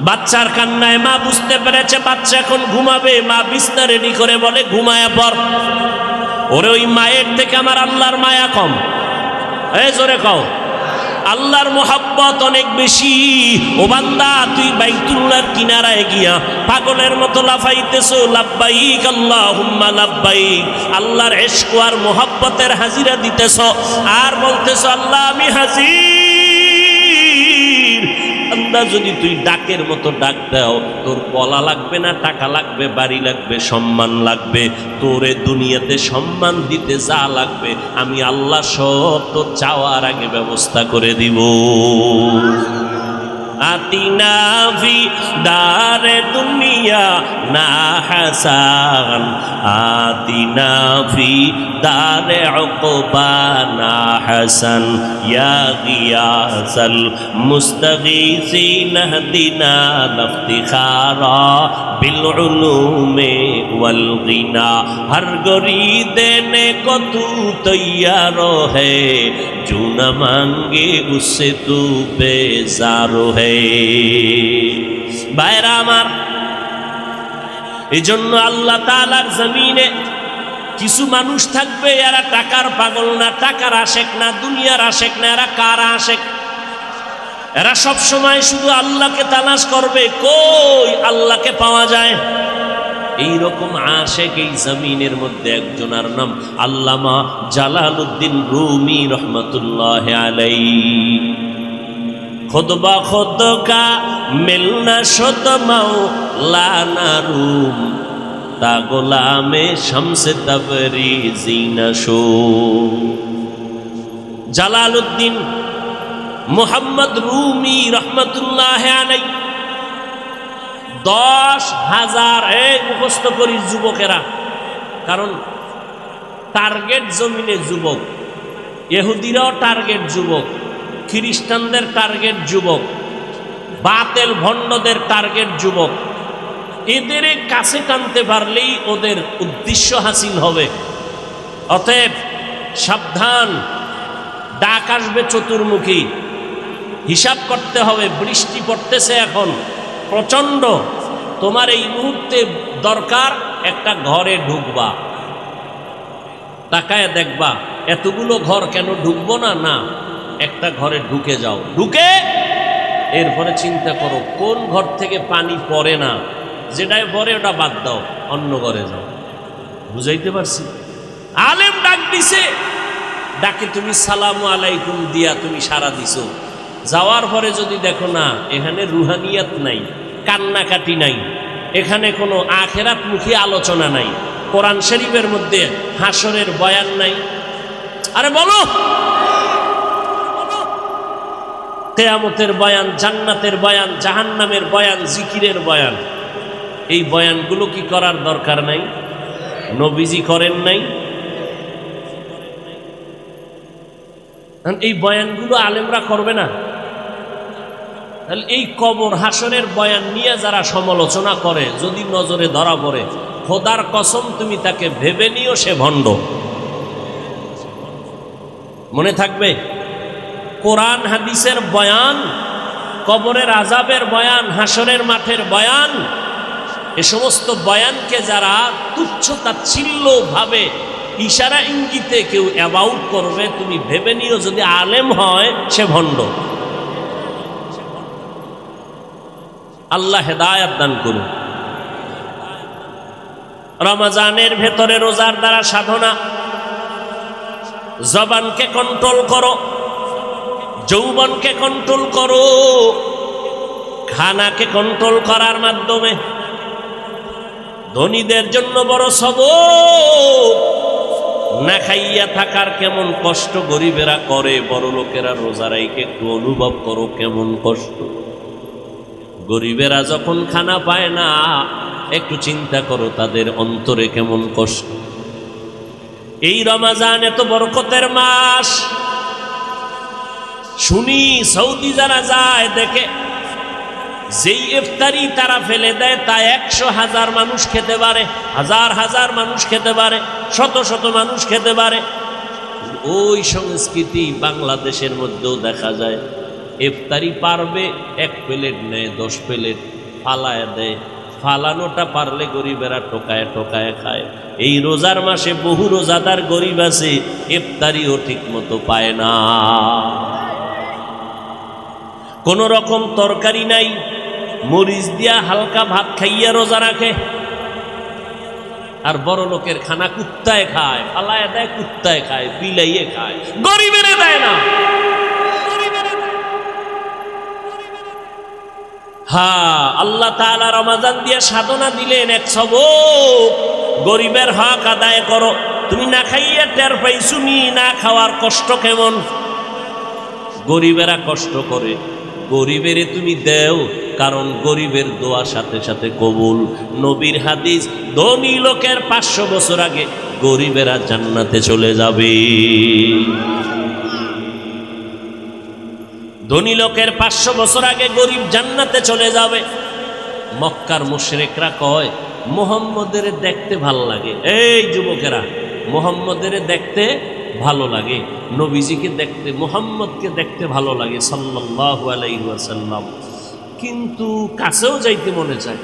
বাচ্চার কান্নায় মা বুঝতে পেরেছে বাচ্চা এখন ঘুমাবে, মা বিছনা রেডি করে বলে ঘুমায়া পড়। ওরে ওই মায়ের থেকে আমার আল্লাহর মায়া কম? এই জোরে কও, আল্লাহর মোহাব্বত অনেক বেশি। ও বান্দা, তুই বাইতুল্লাহর কিনারায় গিয়া পাগলের মতো লাফাইতেছো, লাব্বাইক আল্লাহুম্মা লাব্বাইক, আল্লাহর ইশক আর মোহাব্বতের হাজিরা দিতেছ আর বলতেছো আল্লাহ আমি হাজির। বান্দা, যদি তুই ডাকের মতো ডাক দাও, তোর বলা লাগবে না, টাকা লাগবে, বাড়ি লাগবে, সম্মান লাগবে, তোরে দুনিয়াতে সম্মান দিতে যা লাগবে আমি আল্লাহ সব তোর চাওয়ার আগে ব্যবস্থা করে দিব। আতিনা ফি দারে দুনিয়া না হাসান, আতিনা ফি দারে উকবা না হাসান, ইয়া গিয়াসাল মুস্তাগীসিন হদিনা লফতিখারা বিল উলুমে ওয়াল গিনা, হর গরি দেনে কো তু তৈয়ার হে, जो न मांगे उससे तू बेजार है। ভাইরা আমার, এই জন্য আল্লাহ তাআলার জমিনে কিছু মানুষ থাকবে, এরা টাকার পাগল না, টাকার আশেক না, দুনিয়ার আশেক না, এরা কার আশেক? এরা সব সময় শুধু আল্লাহকে তালাশ করবে, কই আল্লাহকে পাওয়া যায়। এইরকম আশেক এই জমিনের মধ্যে একজনের নাম আল্লামা জালালউদ্দিন রুমি রহমতুল্লাহ আলাইহি। খুদবা খুদ কা মিলনা শুদ মাওলানা রুম তা গোলামে শামসে তাবরিজি নশো। জালালউদ্দিন মুহাম্মদ রুমি রহমতুল্লাহ আলাইহি 10,000 মুখস্থ করি যুবকেরা, কারণ টার্গেট জমিনে যুবক, ইহুদিরাও টার্গেট যুবক, খ্রিস্টানদের টার্গেট যুবক, বাতেল ভণ্ডদের টার্গেট যুবক। এদের কাছে টানতে পারলেই ওদের উদ্দেশ্য হাসিল হবে। অতএব সাবধান, ডাক আসবে চতুর্মুখী, হিসাব করতে হবে। বৃষ্টি পড়তেছে এখন প্রচণ্ড, তোমার এই মুহূর্তে দরকার একটা ঘরে ঢুকবা, তাকায় দেখবা এতগুলো ঘর কেন ঢুকবো না, না একটা ঘরে ঢুকে যাও, ঢুকে এরপরে চিন্তা করো কোন ঘর থেকে পানি পড়ে না, যেটাই পড়ে ওটা বাদ দাও, অন্য ঘরে যাও। বুঝাইতে পারছি? আলেম ডাক দিছে, ডাকে তুমি সালামু আলাইকুম দিয়া তুমি সাড়া দিছো, যাওয়ার পরে যদি দেখো না এখানে রুহানিয়াত নাই, কান্নাকাটি নাই, এখানে কোনো আখেরাতমুখী আলোচনা নাই, কোরআন শরীফের মধ্যে হাসরের বয়ান নাই, আরে বলো কিয়ামতের বয়ান, জান্নাতের বয়ান, জাহান্নামের বয়ান, জিকিরের বয়ান, এই বয়ানগুলো কি করার দরকার নাই? নবীজি করেন নাই? এই বয়ানগুলো আলেমরা করবে না? তাহলে এই কবর হাসরের বয়ান নিয়ে যারা সমালোচনা করে যদি নজরে ধরা পড়ে, খোদার কসম তুমি তাকে ভেবে নিও সে ভণ্ড। মনে থাকবে, কোরআন হাদিসের বয়ান, কবরের আযাবের বয়ান, হাসরের মাঠের বয়ান, এ সমস্ত বয়ানকে যারা তুচ্ছ তাচ্ছিল্য ভাবে ইশারা ইঙ্গিতে কেউ অ্যাবাউট করবে, তুমি ভেবে নিও যদি আলেম হয় সে ভণ্ড। আল্লাহ হেদায়েত দান করুন। রমজানের ভেতরে রোজার দ্বারা সাধনা, জবানকে কন্ট্রোল করো, যৌবনকে কন্ট্রোল করো, খানাকে কন্ট্রোল করার মাধ্যমে। ধনীদের জন্য বড় সবক, না খাইয়া থাকার কেমন কষ্ট গরিবেরা করে, বড় লোকেরা রোজা রাইকে একটু অনুভব করো কেমন কষ্ট। গরিবেরা যখন খানা পায় না একটু চিন্তা করো তাদের অন্তরে কেমন কষ্ট। এই রমজান এত বরকতের মাস, শুনি সৌদি যারা যায় দেখে যেই ইফতারি তারা ফেলে দেয় তা 100,000 মানুষ খেতে পারে, হাজার হাজার মানুষ খেতে পারে, শত শত মানুষ খেতে পারে। ওই সংস্কৃতি বাংলাদেশের মধ্যেও দেখা যায়। ইফতারি পারবে 1 প্লেট নেয়, 10 প্লেট ফালায় দেয়, ফালানোটা পারলে গরিবেরা টোকায় টোকায় খায়। এই রোজার মাসে বহু রোজাদার গরিব আছে, ইফতারিও ঠিক মতো পায় না, কোন রকম তরকারি নাই, মরিচ দিয়া হালকা ভাত খাইয়া রোজা রাখে। আর বড় লোকের খানা কুত্তায় খায়, ফালায় দেয়, কুত্তায় খায়, বিলাইয়ে খায়, গরিবের দেয় না। হ্যাঁ, আল্লাহ তাআলা রমজান দিয়ে সাধনা দিলেন, এক সবক, গরিবের হক আদায় করো। তুমি না খাইয়া টের পাইছো নি না খাওয়ার কষ্ট কেমন? গরিবেরা কষ্ট করে, গরিবেরে তুমি দেও, কারণ গরিবের দোয়া সাথে সাথে কবুল। নবীর হাদিস, ধনী লোকের 500 বছর আগে গরিবেরা জান্নাতে চলে যাবে। ধনী লোকের 500 বছর আগে গরিব জান্নাতে চলে যাবে। মক্কার মুশরিকরা কয় মুহাম্মদের দেখতে ভালো লাগে। এই যুবকেরা, মুহাম্মদের দেখতে ভালো লাগে, নবীজিকে দেখতে, মুহাম্মদকে দেখতে ভালো লাগে সাল্লাল্লাহু আলাইহি ওয়াসাল্লাম, কিন্তু কাছেও যাইতে মনে চায়,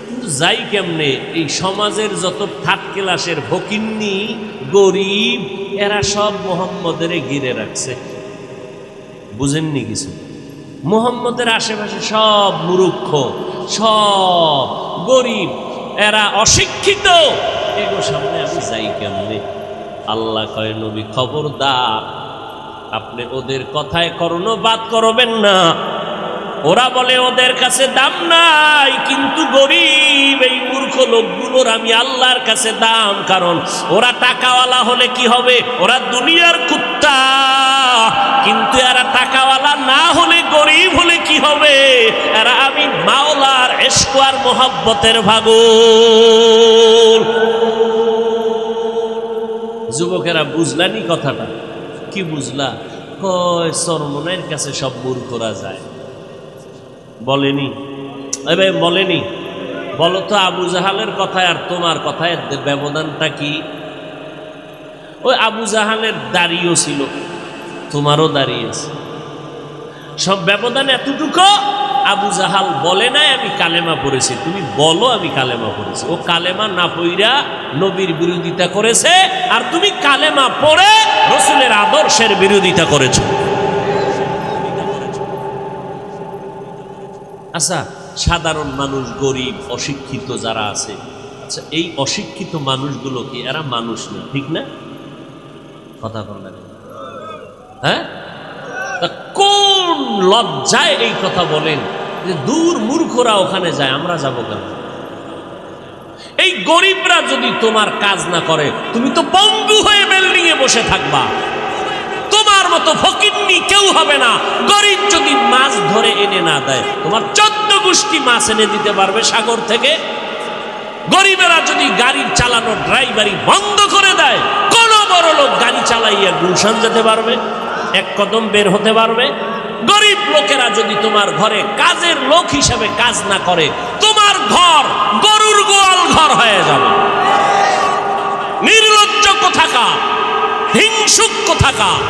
কিন্তু যাই কেমনে? এই সমাজের যত থার্ড ক্লাসের ফকিন্নি গরিব এরা সব মুহাম্মদের ঘিরে রাখছে। বুঝেননি কিছু? মুহাম্মদের আশেপাশে সব মূর্খ, সব গরিব, এরা অশিক্ষিত, এগো সামনে আমি যাই কেমনে? আল্লাহ কয় নবী খবরদার, আপনি ওদের কথায় কর্ণপাত করবেন না। ওরা বলে ওদের কাছে দাম নাই, কিন্তু গরিব এই মূর্খ লোকগুলোর আমি আল্লাহর কাছে দাম। কারণ ওরা টাকাওয়ালা হলে কি হবে? ওরা দুনিয়ার কুত্তা। কিন্তু এরা টাকাওয়ালা না হলে, গরিব হলে কি হবে? এরা আমি মাওলার ইশক আর মোহাব্বতের ভাগল। যুবকেরা বুঝলানি কথাটা? কি বুঝলা? কয় চরমনের কাছে সব মূর্খরা যায়। বলেনি? ভাই বলেনি? বলো তো আবু জাহালের কথায় আর তোমার কথায় ব্যবধানটা কি? ওই আবু জাহালের দাড়িও ছিল, তোমারও দাঁড়িয়েছে। সব ব্যবধান এতটুকু, আবু জাহাল বলে নাই আমি কালেমা পড়েছি, তুমি বলো আমি কালেমা পড়েছি। ও কালেমা না পড়া নবীর বিরোধিতা করেছে, আর তুমি কালেমা পড়ে রসুলের আদর্শের বিরোধিতা করেছো। আচ্ছা, সাধারণ মানুষ, গরিব, অশিক্ষিত যারা আছে, আচ্ছা এই অশিক্ষিত মানুষগুলো কি এরা মানুষ না? ঠিক না? কথা বললেন? হ্যাঁ, কোন লজ্জায় এই কথা বলেন যে দূর মূর্খরা ওখানে যায়, আমরা যাব কেন? এই গরিবরা যদি তোমার কাজ না করে, তুমি তো পঙ্গু হয়ে বিল্ডিং এ বসে থাকবা। তোমার মতো ফকিন্নি কেউ হবে না। গরিব যদি মাছ ধরে এনে না দেয়, তোমার 14 গোষ্ঠী মাছ এনে দিতে পারবে সাগর থেকে। গরিবেরা যদি গাড়ির চালানো ড্রাইভারি বন্ধ করে দেয়, কোন বড় লোক গাড়ি চালাইয়া গুলশান যেতে পারবে, এক কদম বের হতে পারবে? গরিব লোকেরা যদি তোমার ঘরে কাজের লোক হিসাবে কাজ না করে, তোমার ঘর গরুর গোয়াল ঘর হয়ে যাবে। নির্লজ্জ কোথাকার, হিংসুক কোথাকার।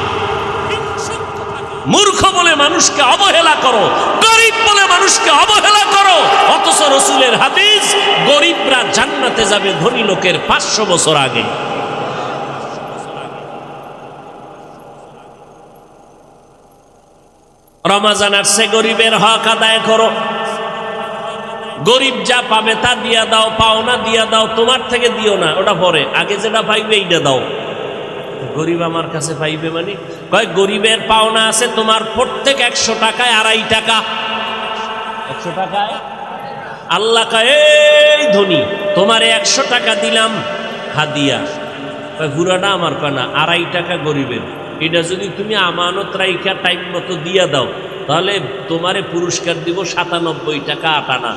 মূর্খ বলে মানুষকে অবহেলা করো, গরিব বলে মানুষকে অবহেলা করো। অথচ রসুলের হাদিস, গরিবরা জান্নাতে যাবে ধনী লোকের 500 বছর আগে। রমাজান আসছে, গরিবের হক আদায় করো। গরিব যা পাবে তা দিয়া দাও, পাওনা দিয়া দাও। তোমার থেকে দিও না, ওটা পরে, আগে যেটা পাইবে এইটা দাও। গরিব আমার কাছে পাইবে মানে? কয় গরিবের পাওনা আছে তোমার প্রত্যেক 100 টাকায় 2.5 টাকা। 100 টাকায় আল্লাহ কয় এই ধনী, তোমারে 100 টাকা দিলাম হাদিয়া। পুরাটা আমার, কয় না 2.5 টাকা গরিবের। এটা যদি তুমি আমানত রাইখা টাইম মতো দিয়া দাও, তাহলে তোমারে পুরস্কার দিব 97 টাকা 8 আনা।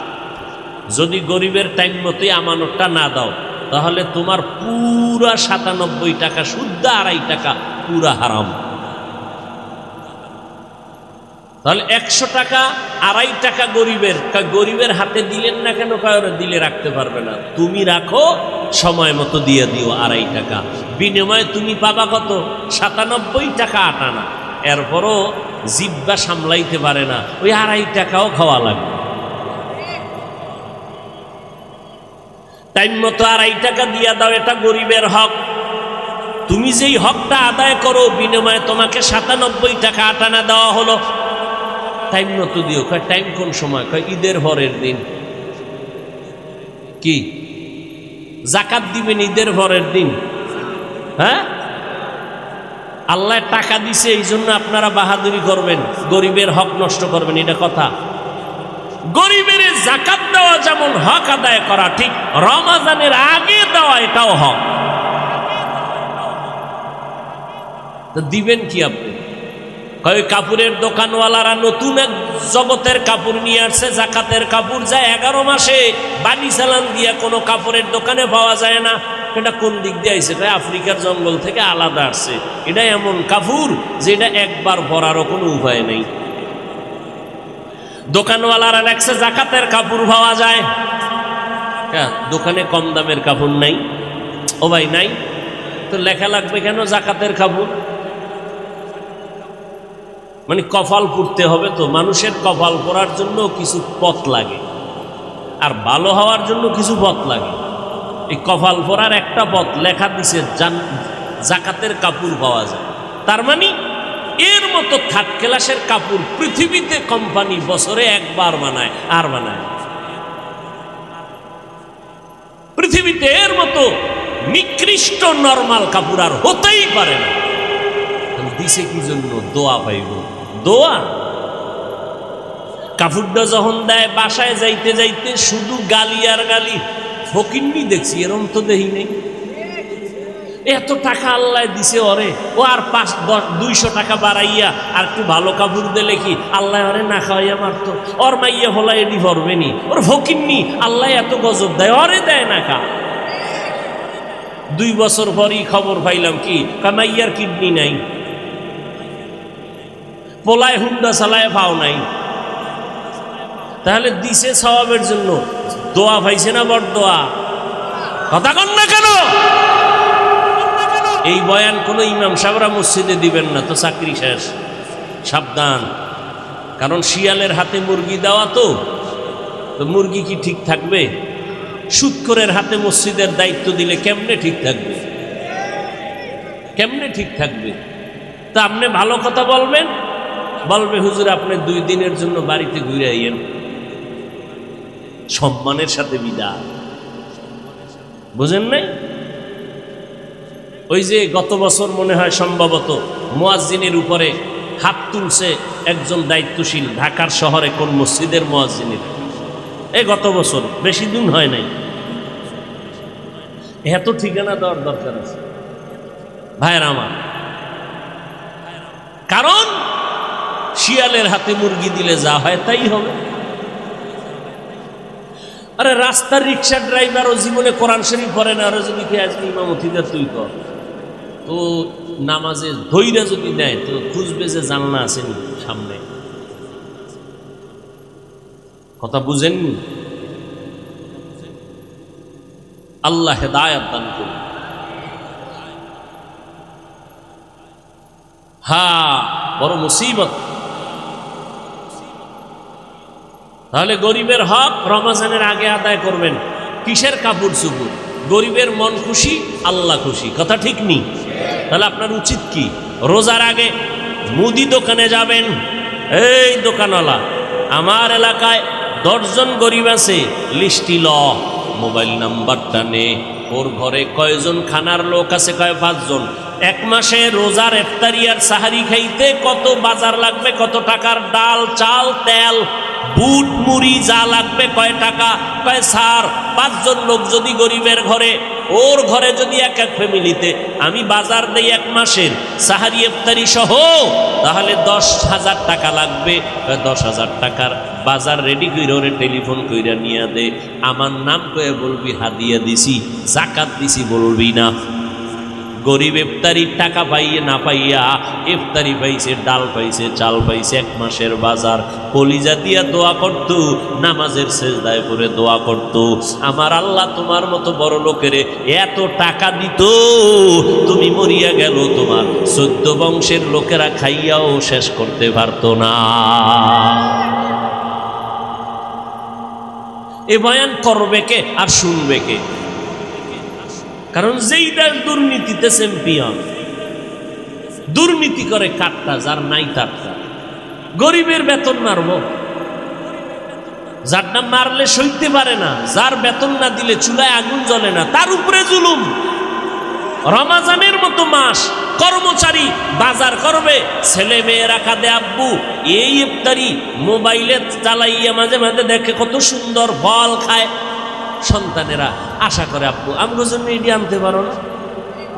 যদি গরিবের টাইম মতোই আমানতটা না দাও, তাহলে তোমার পুরা 97 টাকা শুদ্ধ, 2.5 টাকা পুরা হারাম। তাহলে 100 টাকা 2.5 টাকা গরিবের। গরিবের হাতে দিলেন না কেন? কারো দিলে রাখতে পারবে না। তুমি রাখো, সময় মতো দিয়ে দিও 2.5 টাকা। বিনিময়ে তুমি পাবা কত? 97 টাকা 8 আনা। এরপরও জিব্বা সামলাইতে পারে না, ওই 2.5 টাকাও খাওয়া লাগবে। টাইম মতো 2.5 টাকা দিয়া দাও, এটা গরিবের হক। তুমি যেই হকটা আদায় করো, বিনিময়ে তোমাকে 97 টাকা 8 আনা দেওয়া হলো। টাইম মতো দিও। কয় টাইম কোন সময়? কয় ঈদের পরের দিন। কি জাকাত দিবেন ঈদের পরের দিন? হ্যাঁ, আল্লাহ টাকা দিছে এই জন্য আপনারা বাহাদুরি করবেন, গরিবের হক নষ্ট করবেন, এটা কথা? গরিবের জাকাত দেওয়া যেমন হক আদায় করা ঠিক, রমাজানের আগে দেওয়া এটাও হক। তো দিবেন কি আপনি? কয় কাপড়ের দোকানওয়ালারা নতুন এক জগতের কাপড় নিয়ে আসছে, জাকাতের কাপড়, যায় 11 মাসে বানি চালান দিয়া কোনো কাপড়ের দোকানে পাওয়া যায় না। এটা কোন দিক দিয়ে আইছে? আফ্রিকার জঙ্গল থেকে আলাদা আসছে। এটা এমন কাপড় যেটা একবার পরারও কোনো উপায় নেই। দোকানওয়ালারা লেখছে জাকাতের কাপড় পাওয়া যায়। দোকানে কম দামের কাপড় নাই? ও ভাই নাই তো লেখা লাগবে কেন জাকাতের কাপড়? মানে কপাল পুড়তে হবে তো। মানুষের কপাল পড়ার জন্য কিছু পথ লাগে, আর ভালো হওয়ার জন্য কিছু পথ লাগে। এই কপাল পড়ার একটা পথ লেখা দিছে, জাকাতের কাপড় পাওয়া যায়। তার মানে এর মতো থার্ড ক্লাসের কাপড় পৃথিবীতে কোম্পানি বছরে একবার বানায়, আর বানায়। পৃথিবীতে এর মতো নিকৃষ্ট নরমাল কাপড় আর হতেই পারে না। দিছে কি জন্য? দোয়া পাইব। দোয়া। কাপড়টা যখন দেয় বাসায় যাইতে যাইতে শুধু গালি আর গালি। ফকিন্নি দেখছি, এরম তো দেখি নেই। এত টাকা আল্লাহ দিছে ওরে, ও আর 5-10-200 টাকা বাড়াইয়া আর একটু ভালো কাপড় দিলে কি আল্লাহ ওরে না খাওয়াইয়া মারতো? ওর মাইয়া হলা এডি ভরবে নি? ওর ফকিন্নি আল্লাহ এত গজব দেয়, ওরে দেয় না কা? 2 বছর পরই খবর পাইলাম কি কামাইয়ার কিডনি নাই, পোলায় হুন্ডা চালায় পাও নাই। তাহলে দিছে সওয়াবের জন্য, দোয়া পাইছে না বড় দোয়া? কথা কন না কেন? এই বয়ান কোন ইমাম সাহেবরা মসজিদে দিবেন না, তো চাকরি শেষ, সাবধান। কারণ শিয়ালের হাতে মুরগি দেওয়া, তো মুরগি কি ঠিক থাকবে? সুদখোরের হাতে মসজিদের দায়িত্ব দিলে কেমনে ঠিক থাকবে? কেমনে ঠিক থাকবে? তা আপনি ভালো কথা বলবেন, বলবে হুজুর আপনি 2 দিনের জন্য বাড়িতে ঘুরে আইয়েন, সম্মানের সাথে বিদায়। বুঝেন নাই? ওই যে গত বছর মনে হয় সম্ভবত মুয়াজ্জিনের উপরে হাত তুলছে একজন দায়িত্বশীল, ঢাকার শহরে কোন মসজিদের মুয়াজ্জিনের, গত বছর, বেশি দিন হয় নাই। এত ঠিকানা দেওয়ার দরকার আছে ভাইয়ের আমার। কারণ শিয়ালের হাতে মুরগি দিলে যা হয় তাই হবে। আরে রাস্তার রিক্সা ড্রাইভারও জীবনে কোরআন শরীফ পড়ে না, আরো যদি কে আজকে ইমামতিটা তুই কর, তো নামাজে ধৈর্য যদি দেয় তো খুঁজবে যে জানলা আসেনি সামনে। কথা বুঝেননি? আল্লাহ হেদায়েত দান করুন। বড় মুসিবত। তাহলে গরিবের হক রমজানের আগে আদায় করবেন। কিসের কাপড় চুপুর? গরিবের মন খুশি, আল্লাহ খুশি। কথা ঠিক নি? তাহলে আপনার উচিত কি? রোজার আগে মুদি দোকানে যাবেন, এই দোকানওয়ালা আমার এলাকায় 10 জন গরিব আছে, লিস্টি ল, মোবাইল নাম্বারটা নে, ওর ঘরে কয়জন খানার লোক আছে, কয় 5 জন। 1 মাসে রোজার ইফতারি আর সাহারি খাইতে কত বাজার লাগবে, কত টাকার ডাল চাল তেল বুট মুড়ি যা লাগবে, কয় টাকা, কয় স্যার 5 জন লোক যদি গরিবের ঘরে, ওর ঘরে যদি এক ফ্যামিলিতে আমি বাজার দেই 1 মাসের সাহারি ইফতারি সহ, তাহলে 10,000 টাকা লাগবে। 10,000 টাকার বাজার রেডি কইরা ওরে টেলিফোন কইরা নিয়ে দে, আমার নাম কয়ে বলবি হাদিয়া দিছি, জাকাত দিছি বলবি না। গরিব ইফতারির টাকা পাইয়ে না পাইয়া ইফতারি পাইছে, ডাল পাইছে, চাল পাইছে, 1 মাসের বাজার, কলিজা দিয়া দোয়া করত, নামাজের সেজদায় পড়ে দোয়া করত, আমার আল্লাহ তোমার মতো বড় লোকেরে এত টাকা দিত, তুমি মরিয়া গেল, তোমার 14 বংশের লোকেরা খাইয়াও শেষ করতে পারত না। এ বয়ান করবে কে আর শুনবে কে? কারণ যেই দেশ দুর্নীতিতে চ্যাম্পিয়ন, দুর্নীতি করে কাটটা, যার নাই তারটা। গরিবের বেতন মারব, যারটা মারলে সইতে পারে না, যার বেতন না দিলে চুলায় আগুন জ্বলে না, তার উপরে জুলুম। রমাজানের মতো মাস, কর্মচারী বাজার করবে, ছেলে মেয়েরা কাঁদে আব্বু এই ইফতারি, মোবাইলে চালাইয়া মাঝে মাঝে দেখে কত সুন্দর ফল খায়, সন্তানেরা আশা করে আব্বু আমগো জন্য এটি আনতে পারো না।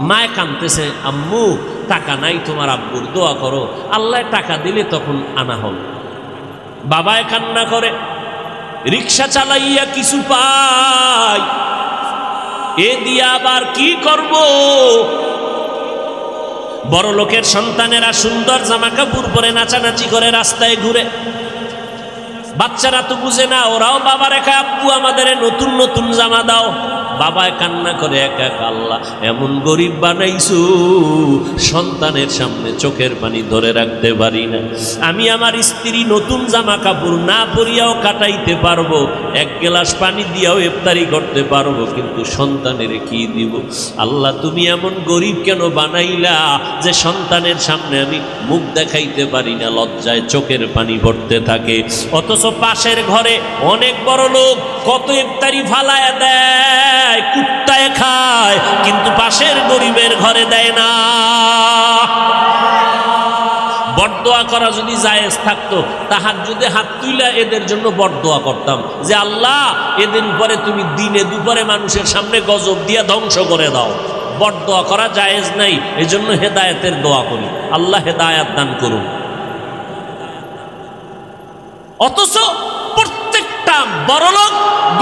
মায় কাঁদতেছে, আম্মু টাকা নাই তোমার আব্বুর, দোয়া করো, আল্লাহ টাকা দিলে তখন আনা হবে। বাবায় কান্না করে, রিক্সা চালাইয়া কিছু পাই, এ দিয়ে আবার কি করব? বড় লোকের সন্তানেরা সুন্দর জামা কাপড় পরে নাচানাচি করে রাস্তায় ঘুরে, বাচ্চারা তো বুঝে না, ওরাও বাবার একা আব্বু আমাদের নতুন নতুন জামা দাও। বাবায় কান্না করে, একা একা আল্লাহ এমন গরিব বানাইছো, সন্তানের সামনে চোখের পানি ধরে রাখতে পারি না। আমি আমার স্ত্রী নতুন জামা কাপড় না পরিয়াও কাটাইতে পারবো, 1 গ্লাস পানি দিয়াও ইফতারি করতে পারবো, কিন্তু সন্তানের কি দিব? আল্লাহ তুমি এমন গরিব কেন বানাইলা যে সন্তানের সামনে আমি মুখ দেখাইতে পারি না, লজ্জায় চোখের পানি পড়তে থাকে। অথচ পাশের ঘরে অনেক বড় লোক কত ইফতারি ফালায়া দেয়, দেয়, কুত্তায় খায়, কিন্তু পাশের গরিবের ঘরে দেয় না। বরদোয়া করা যদি জায়েজ থাকতো, তাহাজ্জুদে হাত তুইলা এদের জন্য বরদোয়া করতাম যে আল্লাহ এদিন পরে তুমি দিনে দুপুরে মানুষের সামনে গজব দিয়া ধ্বংস করে দাও। বরদোয়া করা জায়েজ নাই, এজন্য হেদায়েতের দোয়া করি, আল্লাহ হেদায়েত দান করুন। অথচ প্রত্যেকটা বড়লোক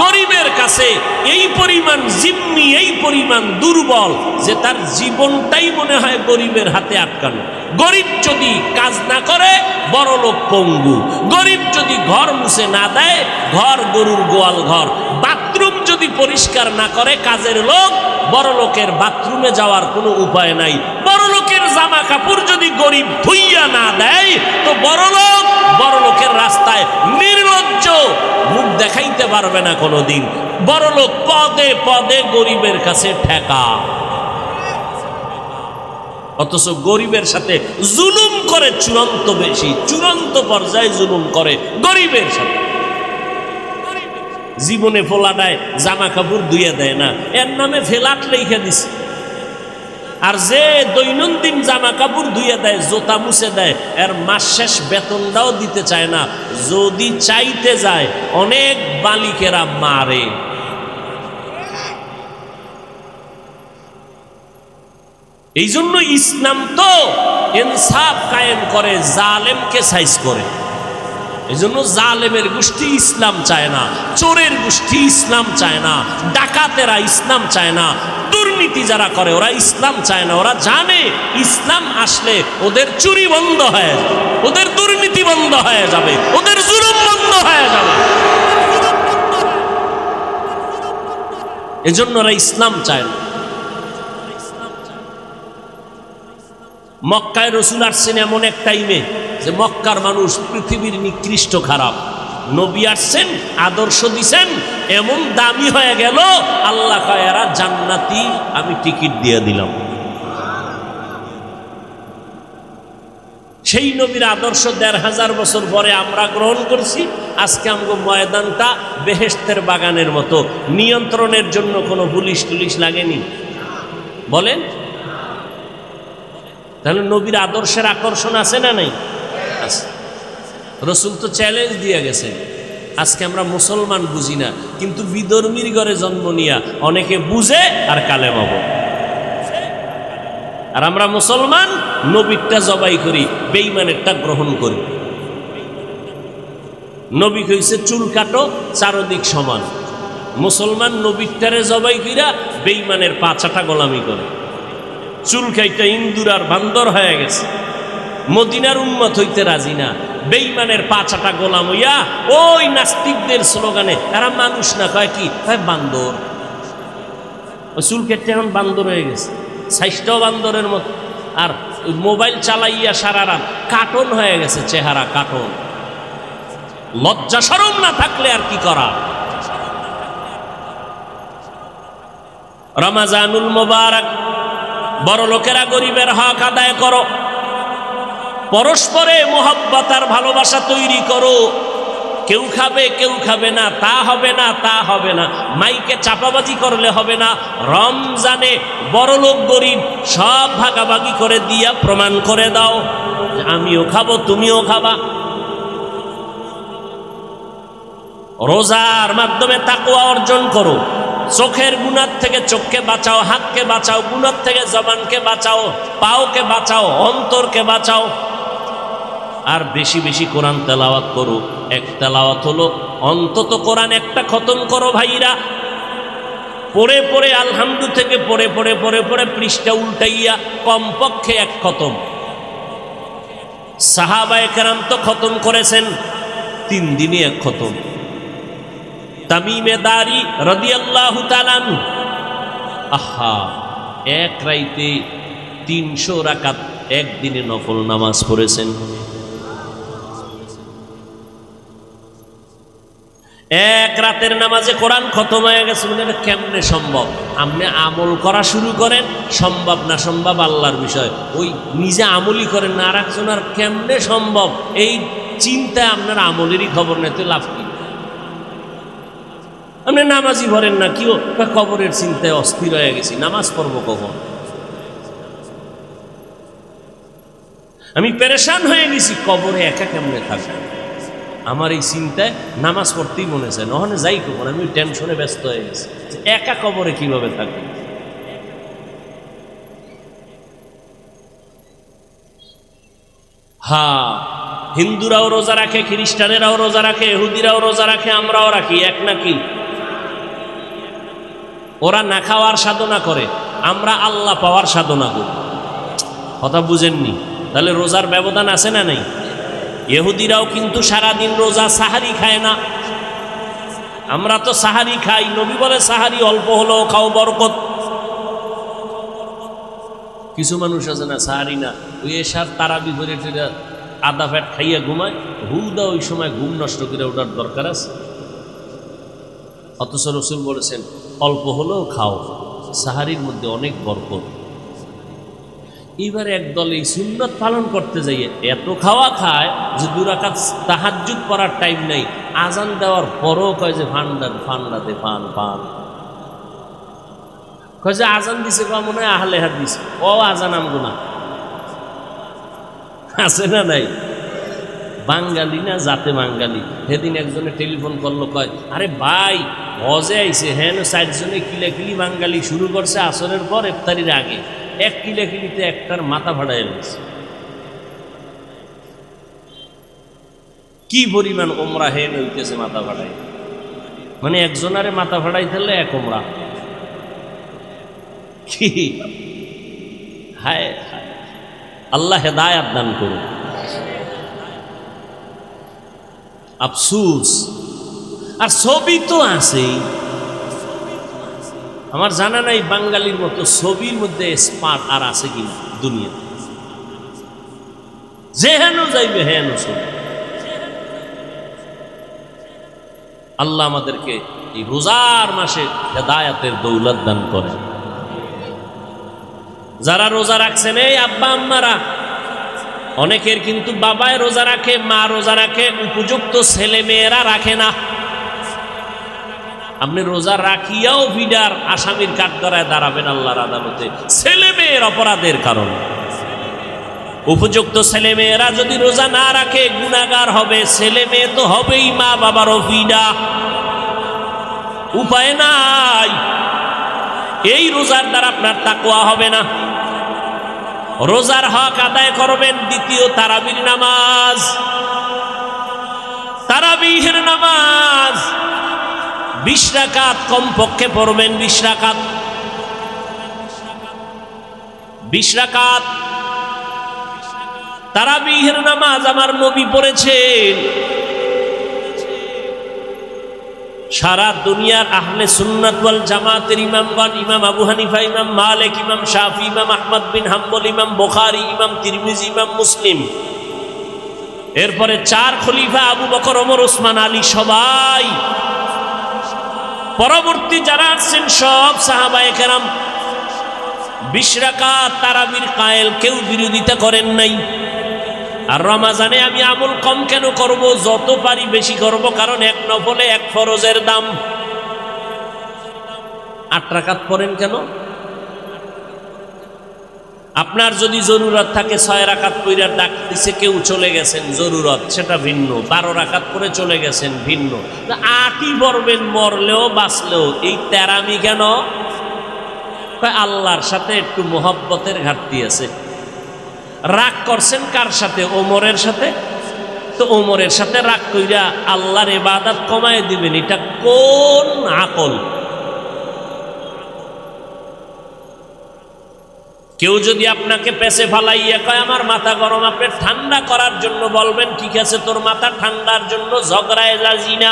গরিবের কাছে এই পরিমাণ জিম্মি, এই পরিমাণ দুর্বল যে তার জীবনটাই মনে হয় গরিবের হাতে আটকানো। গরিব যদি কাজ না করে বড়লোক পঙ্গু, গরিব যদি ঘর মুছে না দেয় ঘর গরুর গোয়াল ঘর, বাথরুম যদি পরিষ্কার না করে কাজের লোক, বড়লোকের বাথরুমে যাওয়ার কোনো উপায় নাই। বড়লোকের জামা কাপড় যদি গরিব ধুইয়া না দেয় তো বড়লোকের রাস্তায় নির্লজ্জ মুখ দেখাইতে পারবে না কোনোদিন। বড়লোক পদে পদে গরিবের কাছে ঠেকা, অথচ গরিবের সাথে জুলুম করে চূড়ান্ত, বেশি চূড়ান্ত পর্যায়ে জুলুম করে গরিবের সাথে। জীবনে ফোলাটায় জামা কাপড় ধুইয়া দেয় না, এর নামে ফেলাট লেখা দিছে। আর যে দৈনন্দিন জামা কাপড় ধুইয়া দেয়, জোতা মুছে দেয়, এর মাস শেষ বেতনটাও দিতে চায় না। যদি চাইতে যায় অনেক বালিকেরা মারে। এই জন্য ইসলাম তো ইনসাফ কায়েম করে, জালেমকে সাইজ করে। এই জন্য জালেমের গোষ্ঠী ইসলাম চায় না, চোরের গোষ্ঠী ইসলাম চায় না, ডাকাতেরা ইসলাম চায় না, দুর্নীতি যারা করে ওরা ইসলাম চায় না। ওরা জানে ইসলাম আসলে ওদের চুরি বন্ধ হয়ে যাবে, ওদের দুর্নীতি বন্ধ হয়ে যাবে, ওদের জুলুম বন্ধ হয়ে যাবে। এজন্য ওরা ইসলাম চায় না। মক্কায় রসুল আসছেন এমন এক টাইমে যে মক্কার মানুষ পৃথিবীর নিকৃষ্ট খারাপ। নবী আসছেন, আদর্শ দিছেন, এমন দামি হয়ে গেল, আল্লাহ কয় এরা জান্নাতি, আমি টিকিট দিয়ে দিলাম। সেই নবীর আদর্শ ১৫০০ বছর পরে আমরা গ্রহণ করছি। আজকে আমাদের ময়দানটা বেহেশতের বাগানের মতো। নিয়ন্ত্রণের জন্য কোনো পুলিশ টুলিশ লাগেনি, বলেন? তাহলে নবীর আদর্শের আকর্ষণ আছে না নাই? আছে। রসুল তো চ্যালেঞ্জ দিয়ে গেছেন। আজকে আমরা মুসলমান বুঝি না, কিন্তু বিধর্মীর ঘরে জন্ম নিয়া অনেকে বুঝে আর কালেমা পড়ে। আর আমরা মুসলমান নবীরটা জবাই করি, বেঈমানেরটা গ্রহণ করি। নবী কইছে চুল কাটো চারদিক সমান। মুসলমান নবীরটারে জবাই কইরা বেঈমানের পাছাটা গোলামি করে। চুল খাইতে ইন্দুর আর বান্দর হয়ে গেছে, মদিনার উম্মত হইতে রাজি না। বেঈমানের পাছাটা গোলাম হইয়া ওই নাস্তিকদের স্লোগানে, এরা মানুষ না, কয় কি, কয় বান্দর। ওই চুল কেটে এখন বান্দর হয়ে গেছে, সাইজটাও বান্দরের মতো। আর মোবাইল চালাইয়া সারা রাত কার্টুন হয়ে গেছে, চেহারা কার্টুন। লজ্জা শরম না থাকলে আর কি করা। রমাজানুল মোবারক, বড় লোকেরা গরিবের হক আদায় করো, পরস্পরে মোহাব্বত আর ভালোবাসা তৈরি করো। কেউ খাবে কেউ খাবে না, তা হবে না, তা হবে না। মাইকে চাপাবাজি করলে হবে না। রমজানে বড় লোক গরিব সব ভাগাভাগি করে দিয়া প্রমাণ করে দাও আমিও খাবো তুমিও খাবা। রোজার মাধ্যমে তাকওয়া অর্জন করো। চোখের গুনাহ থেকে চোখকে বাঁচাও, হাতকে বাঁচাও, গুনাহ থেকে জবানকে বাঁচাও, পাওকে বাঁচাও, অন্তরকে বাঁচাও। আর বেশি বেশি কোরআন তেলাওয়াত করো। এক তেলাওয়াত হলো অন্তত কোরআন একটা খতম করো ভাইরা। পড়ে পড়ে আলহামদু থেকে পড়ে পড়ে পড়ে পড়ে পৃষ্ঠা উল্টাইয়া কমপক্ষে এক খতম। সাহাবায়ে কেরাম তো খতম করেছেন 3 দিনে এক খতম। তামিমে দারি রাদিয়াল্লাহু তাআলা আনহু, আহা, এক রাইতে 300 রাকাত একদিনে নফল নামাজ পড়েছেন। এক রাতের নামাজে কোরআন খতম হয়ে গেছে। কেমনে সম্ভব? আপনি আমল করা শুরু করেন, সম্ভব না সম্ভব আল্লাহর বিষয়। ওই নিজে আমলই করেন না, আর একজন আর কেমনে সম্ভব এই চিন্তায় আপনার আমলেরই খবর নিতে লাভ কি? আপনি নামাজই ভরেন না, কেউ কবরের চিন্তায় অস্থির হয়ে গেছি, নামাজ পড়বো কখন? আমি পেরেশান হয়ে গেছি, কবরে একা কেমনে থাকবো? আমার এই চিন্তায় নামাজ পড়তেই মনে চায়, নহলে যাই কখন, আমি টেনশনে ব্যস্ত হয়ে গেছি, একা কবরে কিভাবে থাকবো। হ্যাঁ, হিন্দুরাও রোজা রাখে, খ্রিস্টানেরাও রোজা রাখে, ইহুদিরাও রোজা রাখে, আমরাও রাখি, এক নাকি? ওরা না খাওয়ার সাধনা করে, আমরা আল্লাহ পাওয়ার সাধনা করি। কথা বুঝেননি? তাহলে রোজার ব্যবধান আছে না নাই? ইহুদিরাও কিন্তু সারাদিন রোজা, সাহারি খায় না। আমরা তো সাহারি খাই, নবী বলে সাহারি অল্প হলেও খাও, বরকত। কিছু মানুষ আছে না, সাহারি না, ওই এসার তারাবি করে আদা ফ্যাট খাইয়া ঘুমায়, হুদা ওই সময় ঘুম নষ্ট করে ওঠার দরকার আছে? অথচ রসুল বলেছেন অল্প হলেও খাও, সাহারির মধ্যে অনেক বরকত। এবার একদল এই সুন্নত পালন করতে যাইয়ে এত খাওয়া খায় যে 2 রাকাত তাহাজ্জুদ পড়ার টাইম নাই, আজান দেওয়ার পরও কয় যে ফান্ডাতে পান পান, কয় যে আজান দিছে, কয় মনে হয় আহলে হাদিস, ও আজান আমগো না। আছে না নাই? বাঙালি না জাতে বাঙালি। সেদিন একজনে টেলিফোন করলো, কয় আরে ভাই হজে আইছে, হ্যাঁ 4 জনে কিলাকিলি বাঙালি শুরু করছে আসরের পর ইফতারির আগে, এক কিলাকিলিতে একটার মাথা ফাটাই গেছে। কি পরিমাণ ওমরা হেন হইতেছে মাথা ফাটাই, মানে একজনারে মাথা ফাটাই ফেললে এক ওমরা। কি হায় হায়, আল্লাহ হেদায়াত দান করুন। আফসুস। আর ছবি তো আছেই, আমার জানা নাই বাঙালির মতো ছবির মধ্যে স্পার্ট আর আছে কিনা দুনিয়া। যে হেন যাইবে হেন ছবি। আল্লাহ আমাদেরকে এই রোজার মাসে হেদায়াতের দৌলত দান করে। যারা রোজা রাখছেন, এই আব্বা আম্মারা, অনেকের কিন্তু বাবায় রোজা রাখে, মা রোজা রাখে, উপযুক্ত ছেলে মেয়েরা রাখে না। আপনি রোজা রাখিয়াও ভিডার আসামির কাঠগড়ায় দাঁড়াবেন আল্লাহর আদালতে, ছেলে মেয়ের অপরাধের কারণে। উপযুক্ত ছেলে মেয়েরা যদি রোজা না রাখে গুনাহগার হবে, ছেলে মেয়ে তো হবেই, মা বাবারও ভিডা, উপায় নাই। এই রোজার দ্বারা আপনার তাকওয়া হবে না। রোজার হক আদায় করবেন। দ্বিতীয় তারাবির নামাজ, তারাবিহের নামাজ 20 রাকাত কমপক্ষে পড়বেন। 20 রাকাত, 20 রাকাত তারাবিহের নামাজ আমার নবী পড়েছেন। সারা দুনিয়ার আহলে সুন্নাত ওয়াল জামাতের ইমামগণ, ইমাম আবু হানিফা, ইমাম মালিক, ইমাম শাফি, ইমাম আহমদ বিন হাম্বল, ইমাম বুখারী, ইমাম তিরমিজি, ইমাম মুসলিম, এরপরে 4 খলিফা আবু বকর, ওমর, ওসমান, আলী, সবাই, পরবর্তী যারা আছেন সব সাহাবায়ে কেরাম 20 রাকাত তারাবির কায়েল, কেউ বিরোধিতা করেন নাই। আর রমাজানে আমি আমল কম কেন করব, যত পারি বেশি করব, কারণ 1 নফলে 1 ফরজের দাম। 8 রাকাত পড়েন কেন? আপনার যদি জরুরত থাকে 6 রাকাত পড়ে ডাক দিছে কেউ, চলে গেছেন, জরুরত সেটা ভিন্ন। 12 রাকাত করে চলে গেছেন, ভিন্ন। 8ই পড়বেন, মরলেও বাঁচলেও। এই তেরামি কেন? আল্লাহর সাথে একটু মোহব্বতের ঘাটতি আছে। রাগ করছেন কার সাথে? ওমরের সাথে। তো ওমরের সাথে রাগ কইরা আল্লাহর ইবাদত কমায় দিবেন, এটা কোন আকল? কেউ যদি আপনাকে পেছে ফালাইয়া কয় আমার মাথা গরম, আপনি ঠান্ডা করার জন্য বলবেন ঠিক আছে তোর মাথা ঠান্ডার জন্য ঝগড়ায় যাজি না,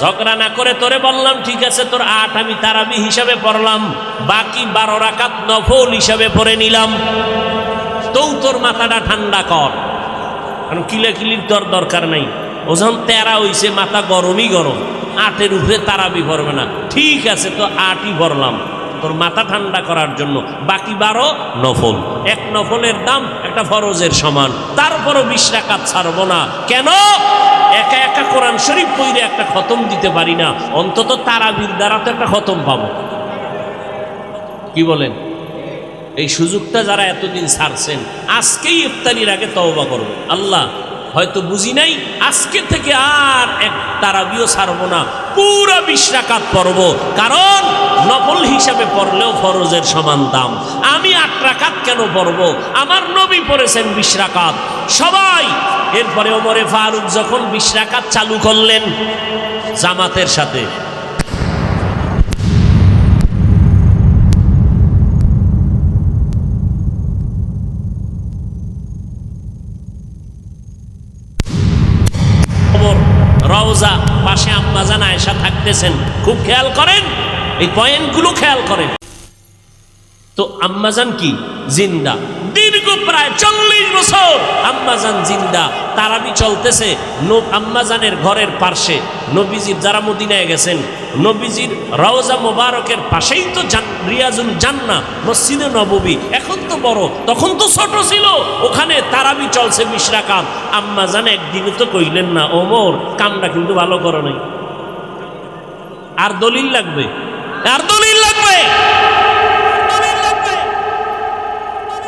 ঝগড়া না করে তোরে বললাম ঠিক আছে তোর 8 আমি তারাবি হিসাবে পড়লাম, বাকি 12 রাকাত নফল হিসাবে পড়ে নিলাম, তো তোর মাথাটা ঠান্ডা কর। কারণ কিলাকিলির তোর দরকার নাই। ও যখন 13 হইছে, মাথা গরমই গরম, 8-এর উপরে তারাবি পড়বে না, ঠিক আছে তো 8ই পড়লাম, তোর মাথা ঠান্ডা করার জন্য, বাকি 12 নফল। এক নফলের দাম একটা ফরজের সমান, তারপরও 20 রাকাত ছাড়বো না। কেন? একা একা কোরআন শরীফ পড়ে একটা খতম দিতে পারি না, অন্তত তারাবির দ্বারা তো একটা খতম পাবো। কি বলেন? এই সুযোগটা যারা এতদিন ছাড়ছেন, আজকেই ইফতারির আগে তওবা করবেন। আল্লাহ, হয়তো বুঝি নাই, আজকে থেকে আর এক তারাবিও ছাড়বো না, পুরো 20 রাকাত পড়ব। কারণ নফল হিসাবে পড়লেও ফরজের সমান দাম। আমি 8 রাকাত কেন পড়ব? আমার নবী পড়েছেন 20 রাকাত। সবাই এরপরে ওমরে ফারুক যখন 20 রাকাত চালু করলেন জামাতের সাথে, রওজা পাশে আম্মাজান আয়েশা থাকতেছেন, খুব খেয়াল করেন, এই পয়েন্টগুলো খেয়াল করেন। তো আম্মাজান কি জিন্দা, দীর্ঘ প্রায় 40 বছর আম্মাজান জিন্দা। তারাবি চলতেছে আম্মাজানের ঘরের পাশে। নবীজির, যারা মদিনায় গেছেন, নবীজির রওজা মোবারকের পাশেই তো রিয়াজুল জান্নাহ, মসজিদে নববী। এখন তো বড়, তখন তো ছোট ছিল। ওখানে তারাবি চলছে 20 রাকাত। আম্মাজান একদিনও তো কইলেন না, ওমর কামটা কিন্তু ভালো করো নাই, আর দলিল লাগবে, আর দলিল লাগবে।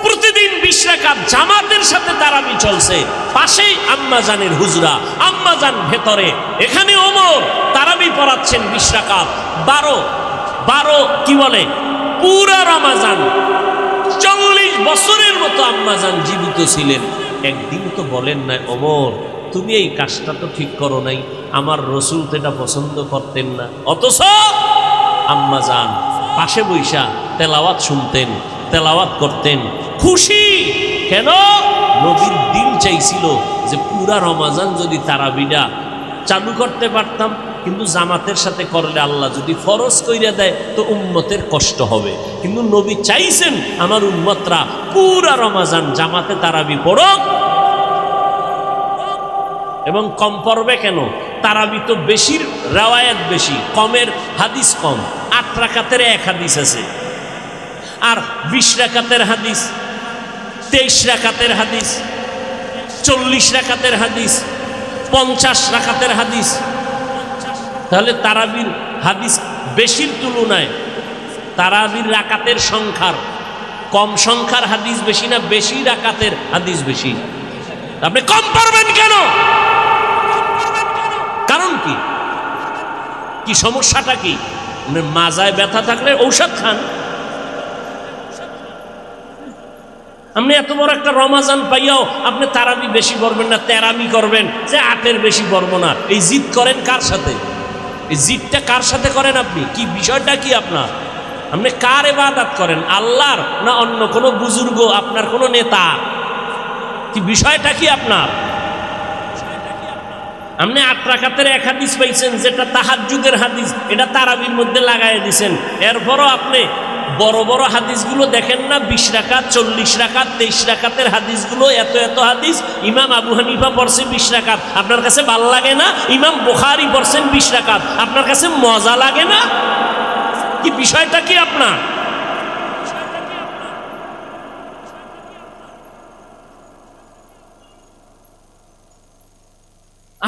প্রতিদিন 20 রাকাত জামাতের সাথে তারাবি চলছে, পাশেই আম্মাজানের হুজরা, আম্মাজান ভেতরে, এখানে ওমর তারাবি পড়াচ্ছেন 20 রাকাত। 12 কি বলে, পুরা রমাজান 40 বছরের মতো আম্মাজান জীবিত ছিলেন। একদিন তো বলেন না, ওমর তুমি এই কাজটা তো ঠিক করো নাই, আমার রসুল তো এটা পছন্দ করতেন না। অথচ আম্মাজান পাশে বৈশা তেলাওয়াত শুনতেন, তেলাওয়াত করতেন, খুশি। কেন? নবীর দিল চাইছিল যে পুরা রমাজান যদি তারাবিটা চালু করতে পারতাম, কিন্তু জামাতের সাথে করলে আল্লাহ যদি ফরজ কইরা দেয় তো উম্মতের কষ্ট হবে। কিন্তু নবী চাইছেন আমার উম্মতরা পুরা রমাজান জামাতে তারাবি পড়ুক। এবং কম পড়বে কেন? তারাবি তো বেশির রেওয়ায়াত বেশি, কমের হাদিস কম। 8 রাকাতের 1 হাদিস আছে, আর 20 রাকাতের হাদিস, 23 রাকাতের হাদিস, 40 রাকাতের হাদিস, 50 রাকাতের হাদিস। তাহলে তারাবির হাদিস বেশির তুলনায় তারাবির রাকাতের সংখ্যার, কম সংখ্যার হাদিস বেশি না বেশি রাকাতের হাদিস বেশি? আপনি কম পারবেন কেন? কারণ কি? কি সমস্যাটা কি? মাজায় ব্যথা থাকলে ঔষধ খান। আপনি এত বড় একটা রমাজান পাইয়াও আপনি তারাবি বেশি পড়বেন না, তেরামি করবেন যে 8-এর বেশি পড়বো না। এই জিদ করেন কার সাথে? এই জিদটা কার সাথে করেন আপনি? কি বিষয়টা কি আপনার? আপনি কার ইবাদত করেন, আল্লাহর না অন্য কোনো বুজুর্গ, আপনার কোনো নেতা? কি বিষয়টা কি আপনার? আপনি 8 রাকাতের 1 হাদিস পাইছেন, যেটা তাহাজ্জুদের হাদিস, এটা তারাবির মধ্যে লাগাই দিছেন। এরপরও আপনি বড় বড় হাদিসগুলো দেখেন না, 20 রাকাত, 40 রাকাত, 23 রাকাতের হাদিসগুলো, এত এত হাদিস। ইমাম আবু হানিফা পড়ছে 20 রাকাত, আপনার কাছে ভালো লাগে না? ইমাম বুখারী পড়ছেন 20 রাকাত, আপনার কাছে মজা লাগে না? কি বিষয়টা কি আপনার?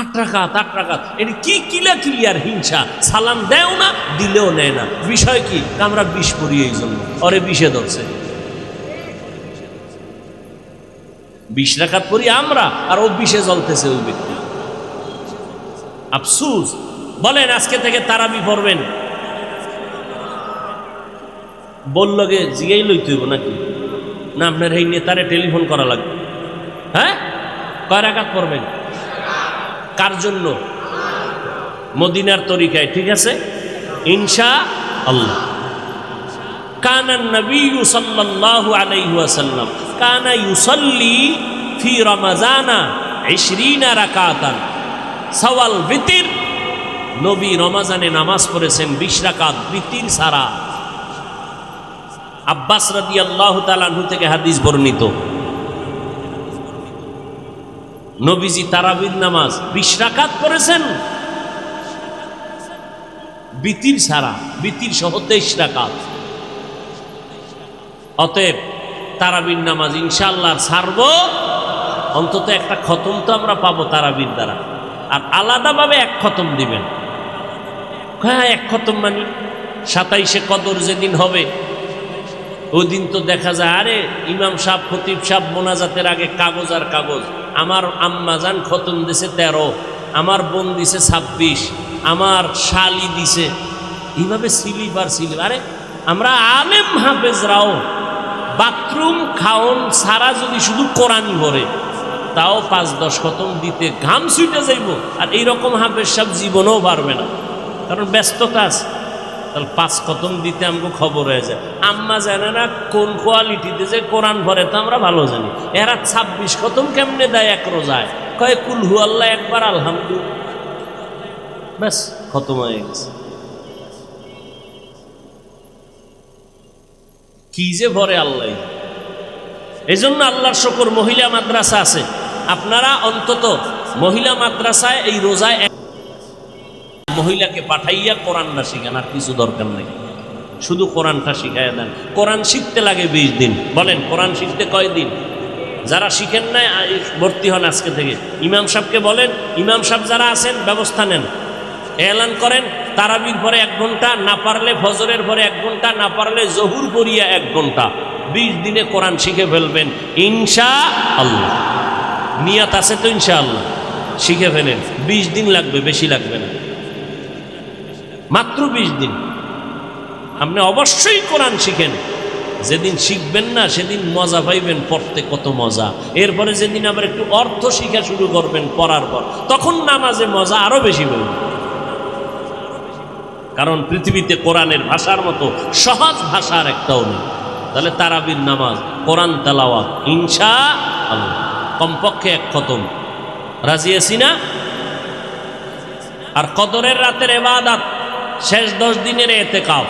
আট রাকাত এটা কি কিলা ক্লিয়ার হিংসা। সালাম দেও না, দিলেও নেয় না। বিষয় কি? আমরা 20 পড়ি, এই জন্য ওরে 20-এ ধরছে। 20 রাকাত পড়ি আমরা, আর ও 20-এ জ্বলতেছে ওই ব্যক্তি। আফসুস। বলেন আজকে থেকে তারাবি পড়বেন, বললগে জিগাই লইতে হইব নাকি? না আপনার এই নেতারে টেলিফোন করা লাগবে? হ্যাঁ, কয় রাকাত পড়বেন? কার জন্য? মদিনার তরিকায়, ঠিক আছে ইনশাআল্লাহ। কানা নবী সাল্লাল্লাহু আলাইহি ওয়াসাল্লাম কানা ইউসাল্লি ফি রমাজানা 20 রাকাতান সাওয়াল বিতির। নবী রমাজানে নামাজ পড়েছেন 20 রাকাত বিতির সারা। আব্বাস রাদিয়াল্লাহু তাআলা আনহু থেকে হাদিস বর্ণিত, নবীজি তারাবির নামাজ 20 রাকাত পড়েছেন বিতির সারা, বিতির সহ 23 রাকাত। অতএব তারাবির নামাজ ইনশাআল্লাহ ছাড়ব, অন্তত একটা খতম তো আমরা পাবো তারাবির দ্বারা। আর আলাদাভাবে এক খতম দিবেন। হ্যাঁ, এক খতম মানি 27শে কদর যেদিন হবে ওই দিন তো দেখা যায় আরে ইমাম সাহেব খতিব সাহেব মোনাজাতের আগে কাগজ আর কাগজ, আমার আম্মাজান খতম দিছে 13, আমার বোন দিছে 26, আমার শালি দিছে, এইভাবে স্লিপ আর স্লিপ। আরে আমরা আলেম হাফেজরাও বাথরুম খাওন সারা যদি শুধু কোরআন ভরে তাও 5-10 খতম দিতে ঘাম ছুটে যাইব। আর এইরকম হাফেজ সাহেব জীবনেও পারবে না, কারণ ব্যস্ততা আছে। তাহলে 5 খতম দিতে আমাকে খবর হয়ে যায়। আম্মা জানে না কোন কোয়ালিটিতে যে কোরআন ভরে, তা আমরা ভালো জানি। এরা 26 খতম কেমনে দেয় এক রোজায়? কয় কুল হু আল্লাহ একবার, আলহামদুলিল্লাহ, ব্যাস খতম হয়ে গেছে। কি যে ভরে আল্লাহ। এই জন্য আল্লাহর শুকর মহিলা মাদ্রাসা আছে। আপনারা অন্তত মহিলা মাদ্রাসায় এই রোজায় মহিলাকে পাঠাইয়া কোরআনটা শিখান, আর কিছু দরকার নেই, শুধু কোরআনটা শিখাইয়া দেন। কোরআন শিখতে লাগে 20 দিন। বলেন কোরআন শিখতে কয় দিন? যারা শিখেন নাই ভর্তি হন আজকে থেকে। ইমাম সাহেবকে বলেন, ইমাম সাহেব যারা আছেন ব্যবস্থা নেন, এলান করেন তারাবির পরে 1 ঘন্টা, না পারলে ফজরের পরে 1 ঘন্টা, না পারলে জহুর পড়িয়া 1 ঘন্টা, 20 দিনে কোরআন শিখে ফেলবেন ইনশাআল্লাহ। নিয়াত আছে তো ইনশাআল্লাহ, শিখে ফেলেন। 20 দিন লাগবে, বেশি লাগবে না, মাত্র 20 দিন। আপনি অবশ্যই কোরআন শিখেন। যেদিন শিখবেন না সেদিন মজা পাইবেন, পড়তে কত মজা। এরপরে যেদিন আবার একটু অর্থ শিখা শুরু করবেন পড়ার পর, তখন নামাজে মজা আরো বেশি পাইবেন। কারণ পৃথিবীতে কোরআনের ভাষার মতো সহজ ভাষার একটাও নেই। তাহলে তারাবির নামাজ, কোরআন তেলাওয়াত ইনশাআল্লাহ কমপক্ষে 1 খতম। রাজি আছি না? আর কদরের রাতের ইবাদত, শেষ 10 দিনের এতেকাফ।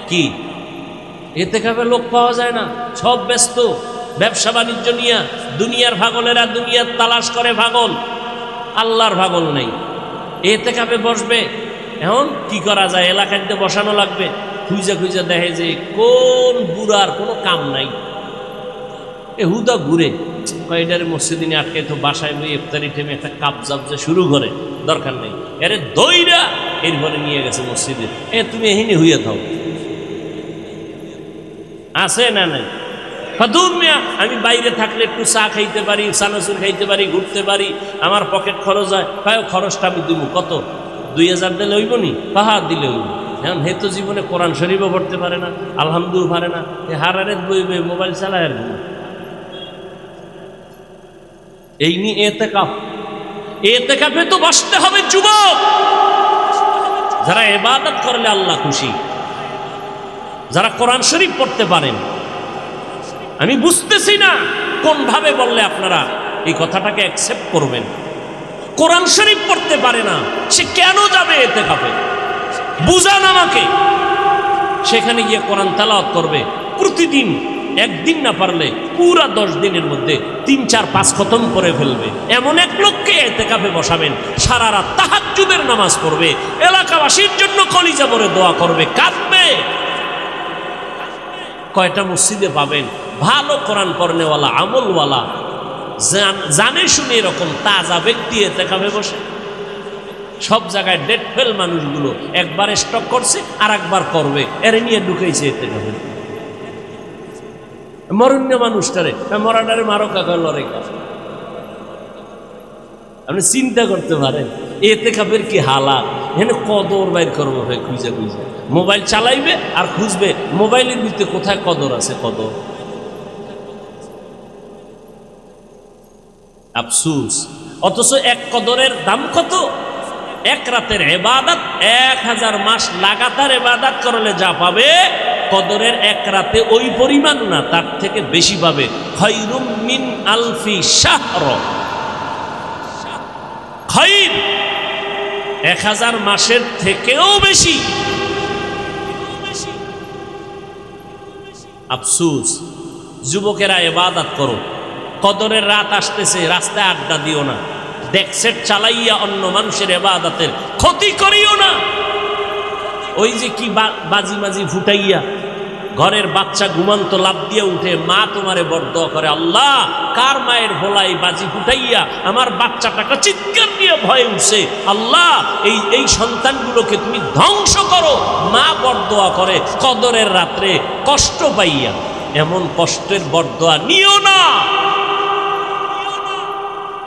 কি এতেকাফে লোক পাওয়া যায় না, সব ব্যস্ত ব্যবসা বাণিজ্য নিয়ে। দুনিয়ার ভাগলেরা দুনিয়ার তালাশ করে ভাগল, আল্লাহর ভাগল নেই। এতেকাফে বসবে, এখন কি করা যায়? এলাকায় বসানো লাগবে। খুঁজে খুঁজে দেখে যে কোন বুড়ার কোনো কাম নাই, এ হুদা ঘুরে কয়টারে মসজিদিনে আটকে তো বাসায় বই ইফতারি টেমে একটা কাপ জাবজা শুরু করে, দরকার নেই। এরে দইরা এরপরে নিয়ে গেছে মসজিদে, তুমি এহিনি হইয়া থাও। আছে না নাই? আমি বাইরে থাকলে একটু চা খাইতে পারি, চানাচুর খাইতে পারি, ঘুরতে পারি, আমার পকেট খরচ হয়। খরচটা আমি দিব কত? 2000 দিলে হইব নি? পাহাড় দিলে হইব। এখন হে তো জীবনে কোরআন শরীফও পড়তে পারে না, আলহামদুলিল্লাহ পারে না, হারারে বইবে, মোবাইল চালায় আর এই নিয়ে এতেকাফে তো বসতে হবে যুবক। যারা ইবাদত করলে আল্লাহ খুশি, যারা কোরআন শরীফ পড়তে পারেন। আমি বুঝতেছি না কোন ভাবে বললে আপনারা এই কথাটাকে অ্যাকসেপ্ট করবেন। কোরআন শরীফ পড়তে পারে না, সে কেন যাবে ইতিকাফে? বুঝান আমাকে। সেখানে গিয়ে কোরআন তেলাওয়াত করবে প্রতিদিন, একদিন না পারলে পুরা 10 দিনের মধ্যে 3-4-5 খতম করে ফেলবে। এমন এক লোককে ইতিকাফে বসাবেন, সারা রাত তাহাজ্জুদের নামাজ পড়বে, এলাকাবাসীর জন্য কলিজা ভরে দোয়া করবে, কাঁদবে। কয়টা মসজিদে পাবেন ভালো কোরআন পড়নেওয়ালা, আমলওয়ালা, জানে শুনে এরকম তাজা ব্যক্তি ইতিকাফে বসে? সব জায়গায় ডেট ফেল মানুষগুলো একবার স্টক করছে আর একবার করবে, এর নিয়ে ঢুকেছে ইতিকাফে। মরণ্য মানুষটারে মরাটারে মারো কাকা লড়াই। আপনি চিন্তা করতে পারেন ইতিকাফের কি হালাত। এখানে কদর বাইর করবো ভাই, খুঁজে খুঁজে মোবাইল চালাইবে আর খুঁজবে মোবাইলের ভিতরে কোথায় কদর আছে। কদর আফসুস। অথচ এক কদরের দাম কত? 1 রাতের ইবাদত 1000 মাস লাগাতার ইবাদত করলে যা পাবে, কদরের 1 রাতে ওই পরিমাণ না, তার থেকে বেশি পাবে। খায়রুম মিন আলফি শাহর, খায়র 1000 মাসের থেকেও বেশি। আফসুস। যুবকেরা ইবাদত করো, কদরের রাত আসতেছে, রাস্তায় আড্ডা দিও না, ডেকসেট চালাইয়া অন্য মানুষের ইবাদতের ক্ষতি করিও না। ওই যে কি বাজি মাজি ফুটাইয়া ঘরের বাচ্চা ঘুমন্ত লাফ দিয়ে উঠে মা তোমারে বরদোয়া করে, আল্লাহ কার মায়ের ভোলাই বাজি ফুটাইয়া আমার বাচ্চাটাকে চিৎকার দিয়ে ভয়ে উঠছে, আল্লাহ এই সন্তানগুলোকে তুমি ধ্বংস করো। মা বরদোয়া করে কদরের রাত্রে কষ্ট পাইয়া। এমন কষ্টের বরদোয়া নিও না।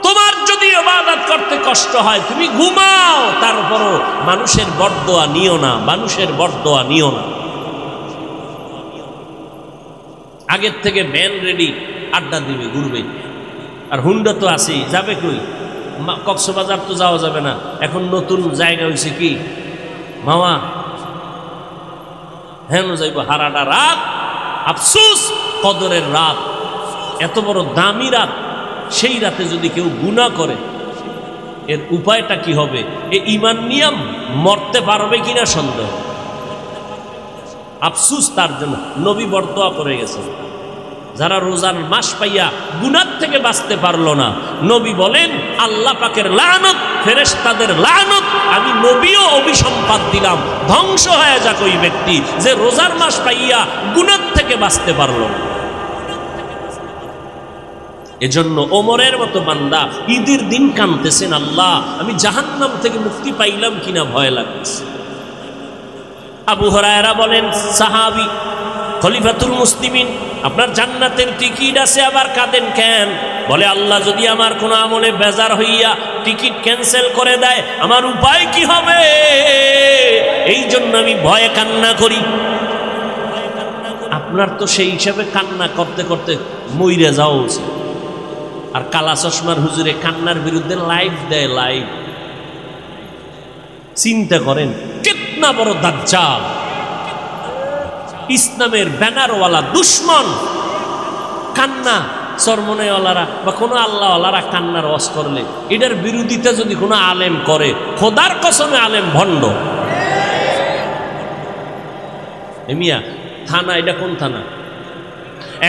তোমার যদি ইবাদত করতে কষ্ট হয় তুমি ঘুমাও, তারপরও মানুষের বরদোয়া নিও না, মানুষের বরদোয়া নিও না। আগের থেকে ভ্যান রেডি, আড্ডা দিবে, ঘুরবে। আর হুন্ডা তো আছেই, যাবে কই? কক্সবাজার তো যাওয়া যাবে না, এখন নতুন জায়গা হয়েছে কি মামা, হেন যাইব হারাটা রাত। আফসোস, কদরের রাত, এত বড় দামি রাত, সেই রাতে যদি কেউ গুনাহ করে এর উপায়টা কি হবে? এ ঈমান নিয়ে মরতে পারবে কিনা সন্দেহ। আফসোস তার জন্য। নবী বরদোয়া করে গেছে যারা রোজার মাস পাইয়া গুনাহ থেকে বাঁচতে পারলো না। নবী বলেন আল্লাহ পাকের লানত, ফেরেশতাদের লানত, আমি নবীও অভিসম্পাদ দিলাম, ধ্বংস হয়ে যাক ওই ব্যক্তি যে রোজার মাস পাইয়া গুনাহ থেকে বাঁচতে পারলো না। এজন্য ওমরের মতো বান্দা ঈদের দিন কাঁদতেছেন, আল্লাহ আমি জাহান্নাম থেকে মুক্তি পাইলাম কিনা ভয় লাগছে। আবু হুরায়রা বলেন, সাহাবী, খলিফাতুল মুসলিমিন, আপনার জান্নাতের টিকিট আছে, আবার কাঁদেন কেন? বলে আল্লাহ যদি আমার কোনো আমলে বেজার হইয়া টিকিট ক্যান্সেল করে দেয় আমার উপায় কি হবে? এই জন্য আমি ভয়ে কান্না করি। আপনার তো সেই হিসাবে কান্না করতে করতে মইরা যাওয়া উচিত। আর কালা চশমার হুজুরে কান্নার বিরুদ্ধে লাইভ দেয়, লাইভ। চিন্তা করেন কেতনা বড় দাজ্জাল, ইসলামের ব্যানারওয়ালা দুশ্মন। কান্না চরমনেওয়ালারা বা কোনো আল্লাহওয়ালারা কান্নার ওয়াজ করলে এটার বিরোধিতা যদি কোনো আলেম করে, খোদার কসমে আলেম ভণ্ড। মিয়া থানা, এটা কোন থানা?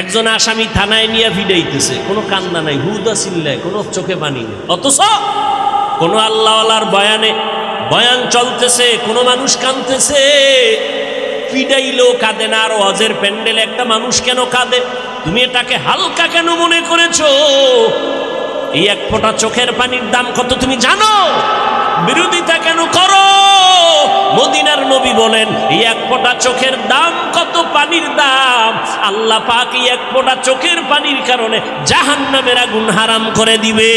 একজন আসামি থানায় নিয়ে ভিড়াইতেছে, কোনো কান্না নাই, হুদা চিল্লায়, কোনো চোখে পানি নেই। অথচ কোনো আল্লাহওয়ালার বয়ান চলতেছে, কোনো মানুষ কাঁদতেছে, পিডাইলেও কাঁদে না। আর ওয়াজের প্যান্ডেলে একটা মানুষ কেন কাঁদে? তুমি এটাকে হালকা কেন মনে করেছো? এই এক ফোঁটা চোখের পানির দাম কত তুমি জানো? বিরোধিতা কেন করো? মদিনার নবী বলেন এই এক ফোঁটা চোখের দাম কত পানির দাম। আল্লাহ পাক এই এক ফোঁটা চোখের পানির কারণে জাহান্নামের আগুন হারাম করে দিবে।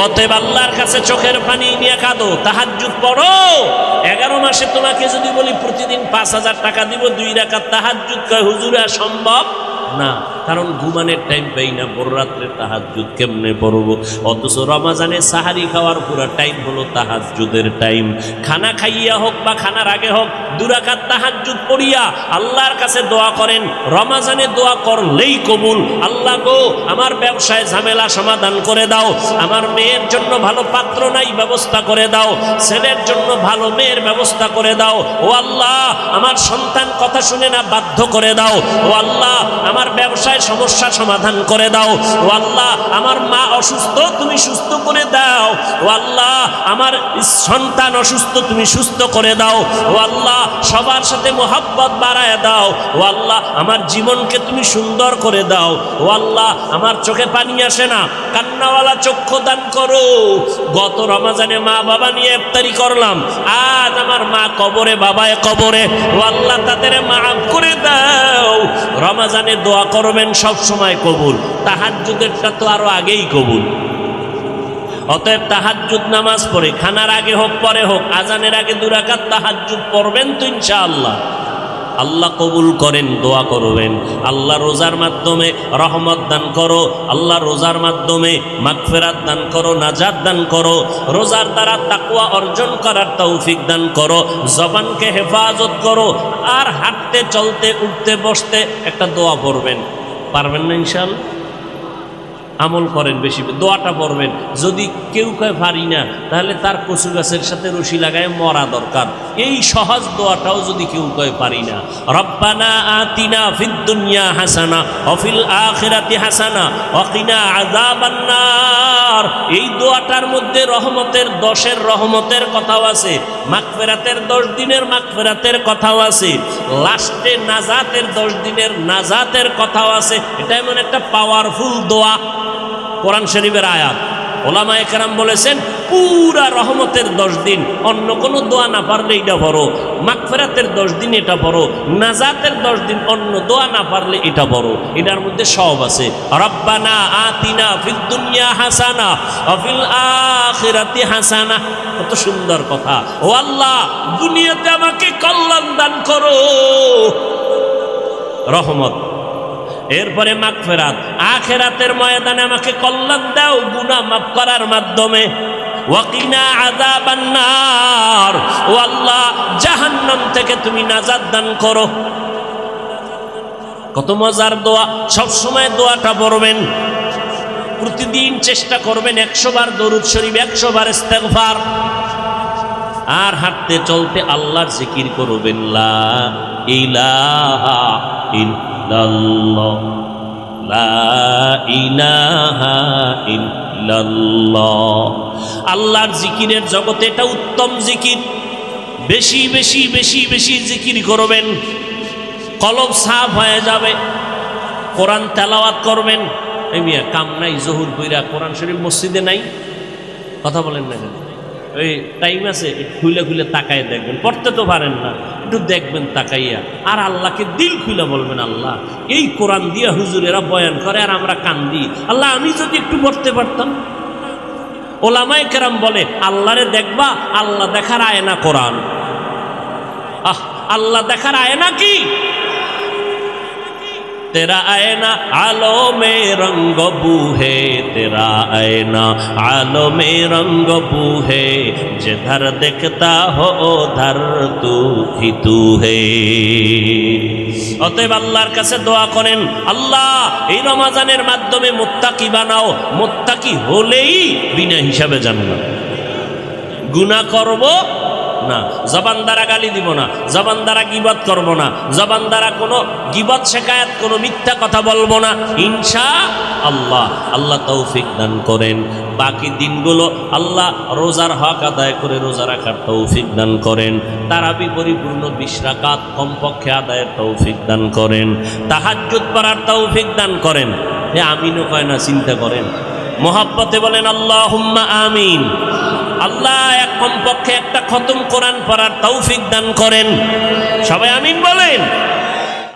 অতএব আল্লাহর কাছে চোখের পানি নিয়ে কাঁদো, তাহাজ্জুদ পড়ো। 11 মাসে তোমাকে যদি বলি প্রতিদিন 5000 টাকা দিব 2 রাকাত তাহাজ্জুদ, কয় হুজুরা সম্ভব না, কারণ ঘুমানোর টাইম পাই না, বড় রাত্রে তাহাজ্জুদ কেমনে পড়বো? অথচ রমাজানে সাহারি খাওয়ার পুরো টাইম হলো তাহাজ্জুদের টাইম। খানা খাইয়া হোক বা খানার আগে হোক 2 রাকাত তাহাজ্জুদ পড়িয়া আল্লাহর কাছে দোয়া করেন। রমাজানে দোয়া করলেই কবুল। আল্লাহ গো, আমার ব্যবসায় ঝামেলা সমাধান করে দাও, আমার মেয়ের জন্য ভালো পাত্র নাই, ব্যবস্থা করে দাও, ছেলের জন্য ভালো মেয়ের ব্যবস্থা করে দাও। ও আল্লাহ, আমার সন্তান কথা শুনে না, বাধ্য করে দাও। ও আল্লাহ, আমার ব্যবসায় সমস্যা সমাধান করে দাও। ও আল্লাহ, আমার মা অসুস্থ, তুমি সুস্থ করে দাও। ও আল্লাহ, আমার সন্তান অসুস্থ, তুমি সুস্থ করে দাও। ও আল্লাহ, সবার সাথে মোহাব্বত বাড়ায় দাও। ও আল্লাহ, আমার জীবনকে তুমি সুন্দর করে দাও। ও আল্লাহ, আমার চোখে পানি আসে না, কান্নাওয়ালা চক্ষু দান করো। গত রমাজানে মা বাবা নিয়ে ইফতারি করলাম, আজ আমার মা কবরে, বাবায় কবরে। ও আল্লাহ, তাদের মাফ করে দাও। রমাজানে দোয়া করবেন সব সময় কবুল, তাহাজ্জুদেরটা তো আরো আগেই কবুল। অতএব তাহাজ্জুদ নামাজ পড়ে, খানার আগে হোক পরে হোক, আজানের আগে 2 রাকাত তাহাজ্জুদ পড়বেন তো ইনশাআল্লাহ। আল্লাহ কবুল করেন, দোয়া করবেন। আল্লাহ রোজার মাধ্যমে রহমত দান করো, আল্লাহ রোজার মাধ্যমে মাগফিরাত দান করো, নাজাত দান করো। রোজার দ্বারা তাকওয়া অর্জন করার তৌফিক দান করো, জবানকে হেফাজত করো। আর হাঁটতে চলতে উঠতে বসতে একটা দোয়া পড়বেন, পারবেন না ইনশাআল্লাহ? আমল করেন, বেশি দোয়াটা পড়বেন। যদি কেউ কয় পারি না, তাহলে তার কচু গাছের সাথে রশি লাগায় মরা দরকার। এই সহজ দোয়াটাও যদি কেউ কয় পারি না, রব্বানা আতিনা ফিদ দুনিয়া হাসানা ওয়া ফিল আখিরাতি হাসানা ওয়া কিনা আযাবান নার, এই দোয়াটার মধ্যে রহমতের 10 রহমতের কথাও আছে, মাগফিরাতের 10 দিনের মাগফিরাতের কথাও আছে, লাস্টে নাজাতের 10 দিনের নাজাতের কথাও আছে। এটা এমন একটা পাওয়ারফুল দোয়া, কোরআন শরীফের আয়াত। ওলামায়ে কেরাম বলেছেন পুরা রহমতের 10 দিন অন্য কোনো দোয়া না পারলে এটা পড়ো, মাগফিরাতের 10 দিন এটা পড়ো, নাজাতের 10 দিন অন্য দোয়া না পারলে এটা পড়ো। এটার মধ্যে সব আছে। রব্বানা আতিনা ফিদ দুনিয়া হাসানা ওয়া ফিল আখিরাতি হাসানা, কত সুন্দর কথা। ও আল্লাহ, দুনিয়াতে আমাকে কল্যাণ দান করো, রহমত। এরপরে মাগফিরাত, আখিরাতের ময়দানে আমাকে কল্যাণ দাও গুনাহ মাফ করার মাধ্যমে। ওয়াকিনা আযাবান নার, ও আল্লাহ জাহান্নাম থেকে তুমি নাজাত দান করো। কত মজার দোয়া। সব সময় দোয়াটা পড়বেন, প্রতিদিন চেষ্টা করবেন 100 বার দরুদ শরীফ, 100 বার ইস্তেগফার। আর হাঁটতে চলতে আল্লাহর জিকির করবেন, লা ইলাহা ইল্লাল্লাহ, লা ইলাহা ইল্লাল্লাহ। আল্লাহর জিকিরের জগতে এটা উত্তম জিকির। বেশি বেশি বেশি বেশি জিকির করবেন, কলব সাফ হয়ে যাবে। কোরআন তেলাওয়াত করবেন। এই মিয়া কাম নাই, জহুর কইরা কোরআন শরীফ মসজিদে নাই, কথা বলেন না কেন? ওই টাইম আছে, খুলে খুলে তাকায় দেখবেন, পড়তে তো পারেন না, একটু দেখবেন তাকাইয়া, আর আল্লাহকে দিল খুলে বলবেন, আল্লাহ এই কোরআন দিয়ে হুজুরেরা বয়ান করে আর আমরা কান্দি, আল্লাহ আমি যদি একটু পড়তে পারতাম। ওলামায়ে কেরাম বলে আল্লাহরে দেখবা, আল্লাহ দেখার আয়না কোরআন। আল্লাহ দেখার আয়না কি? तेरा आयना आलो में रंग बू है, तेरा आयना आलो में रंग बू है, जिधर देखता हो उधर तू ही तू है। অতএব আল্লাহর কাছে দোয়া করেন, আল্লাহ এই রমজানের মাধ্যমে মুত্তাকি বানাও। মুত্তাকি হলেই বিনা হিসাবে জান্নাত। গুনাহ করব না, জবান দ্বারা গালি দিব না, জবান দ্বারা গীবত করব না, জবান দ্বারা কোনো গীবত শেখায়াত, কোনো মিথ্যা কথা বলবো না, ইনশাআল্লাহ। আল্লাহ তৌফিক দান করেন। বাকি দিনগুলো আল্লাহ রোজার হক আদায় করে রোজা রাখার তৌফিক দান করেন। তারাবি পরিপূর্ণ 20 রাকাত কমপক্ষে আদায়ের তৌফিক দান করেন। তাহাজ্জুদ পড়ার তৌফিক দান করেন। আমিনও কয় না, চিন্তা করেন, মোহাব্বতে বলেন আল্লাহুম্মা আমিন। আল্লাহ এক কমপক্ষে একটা খতম কোরআন পড়ার তৌফিক দান করেন। সবাই আমিন বলেন।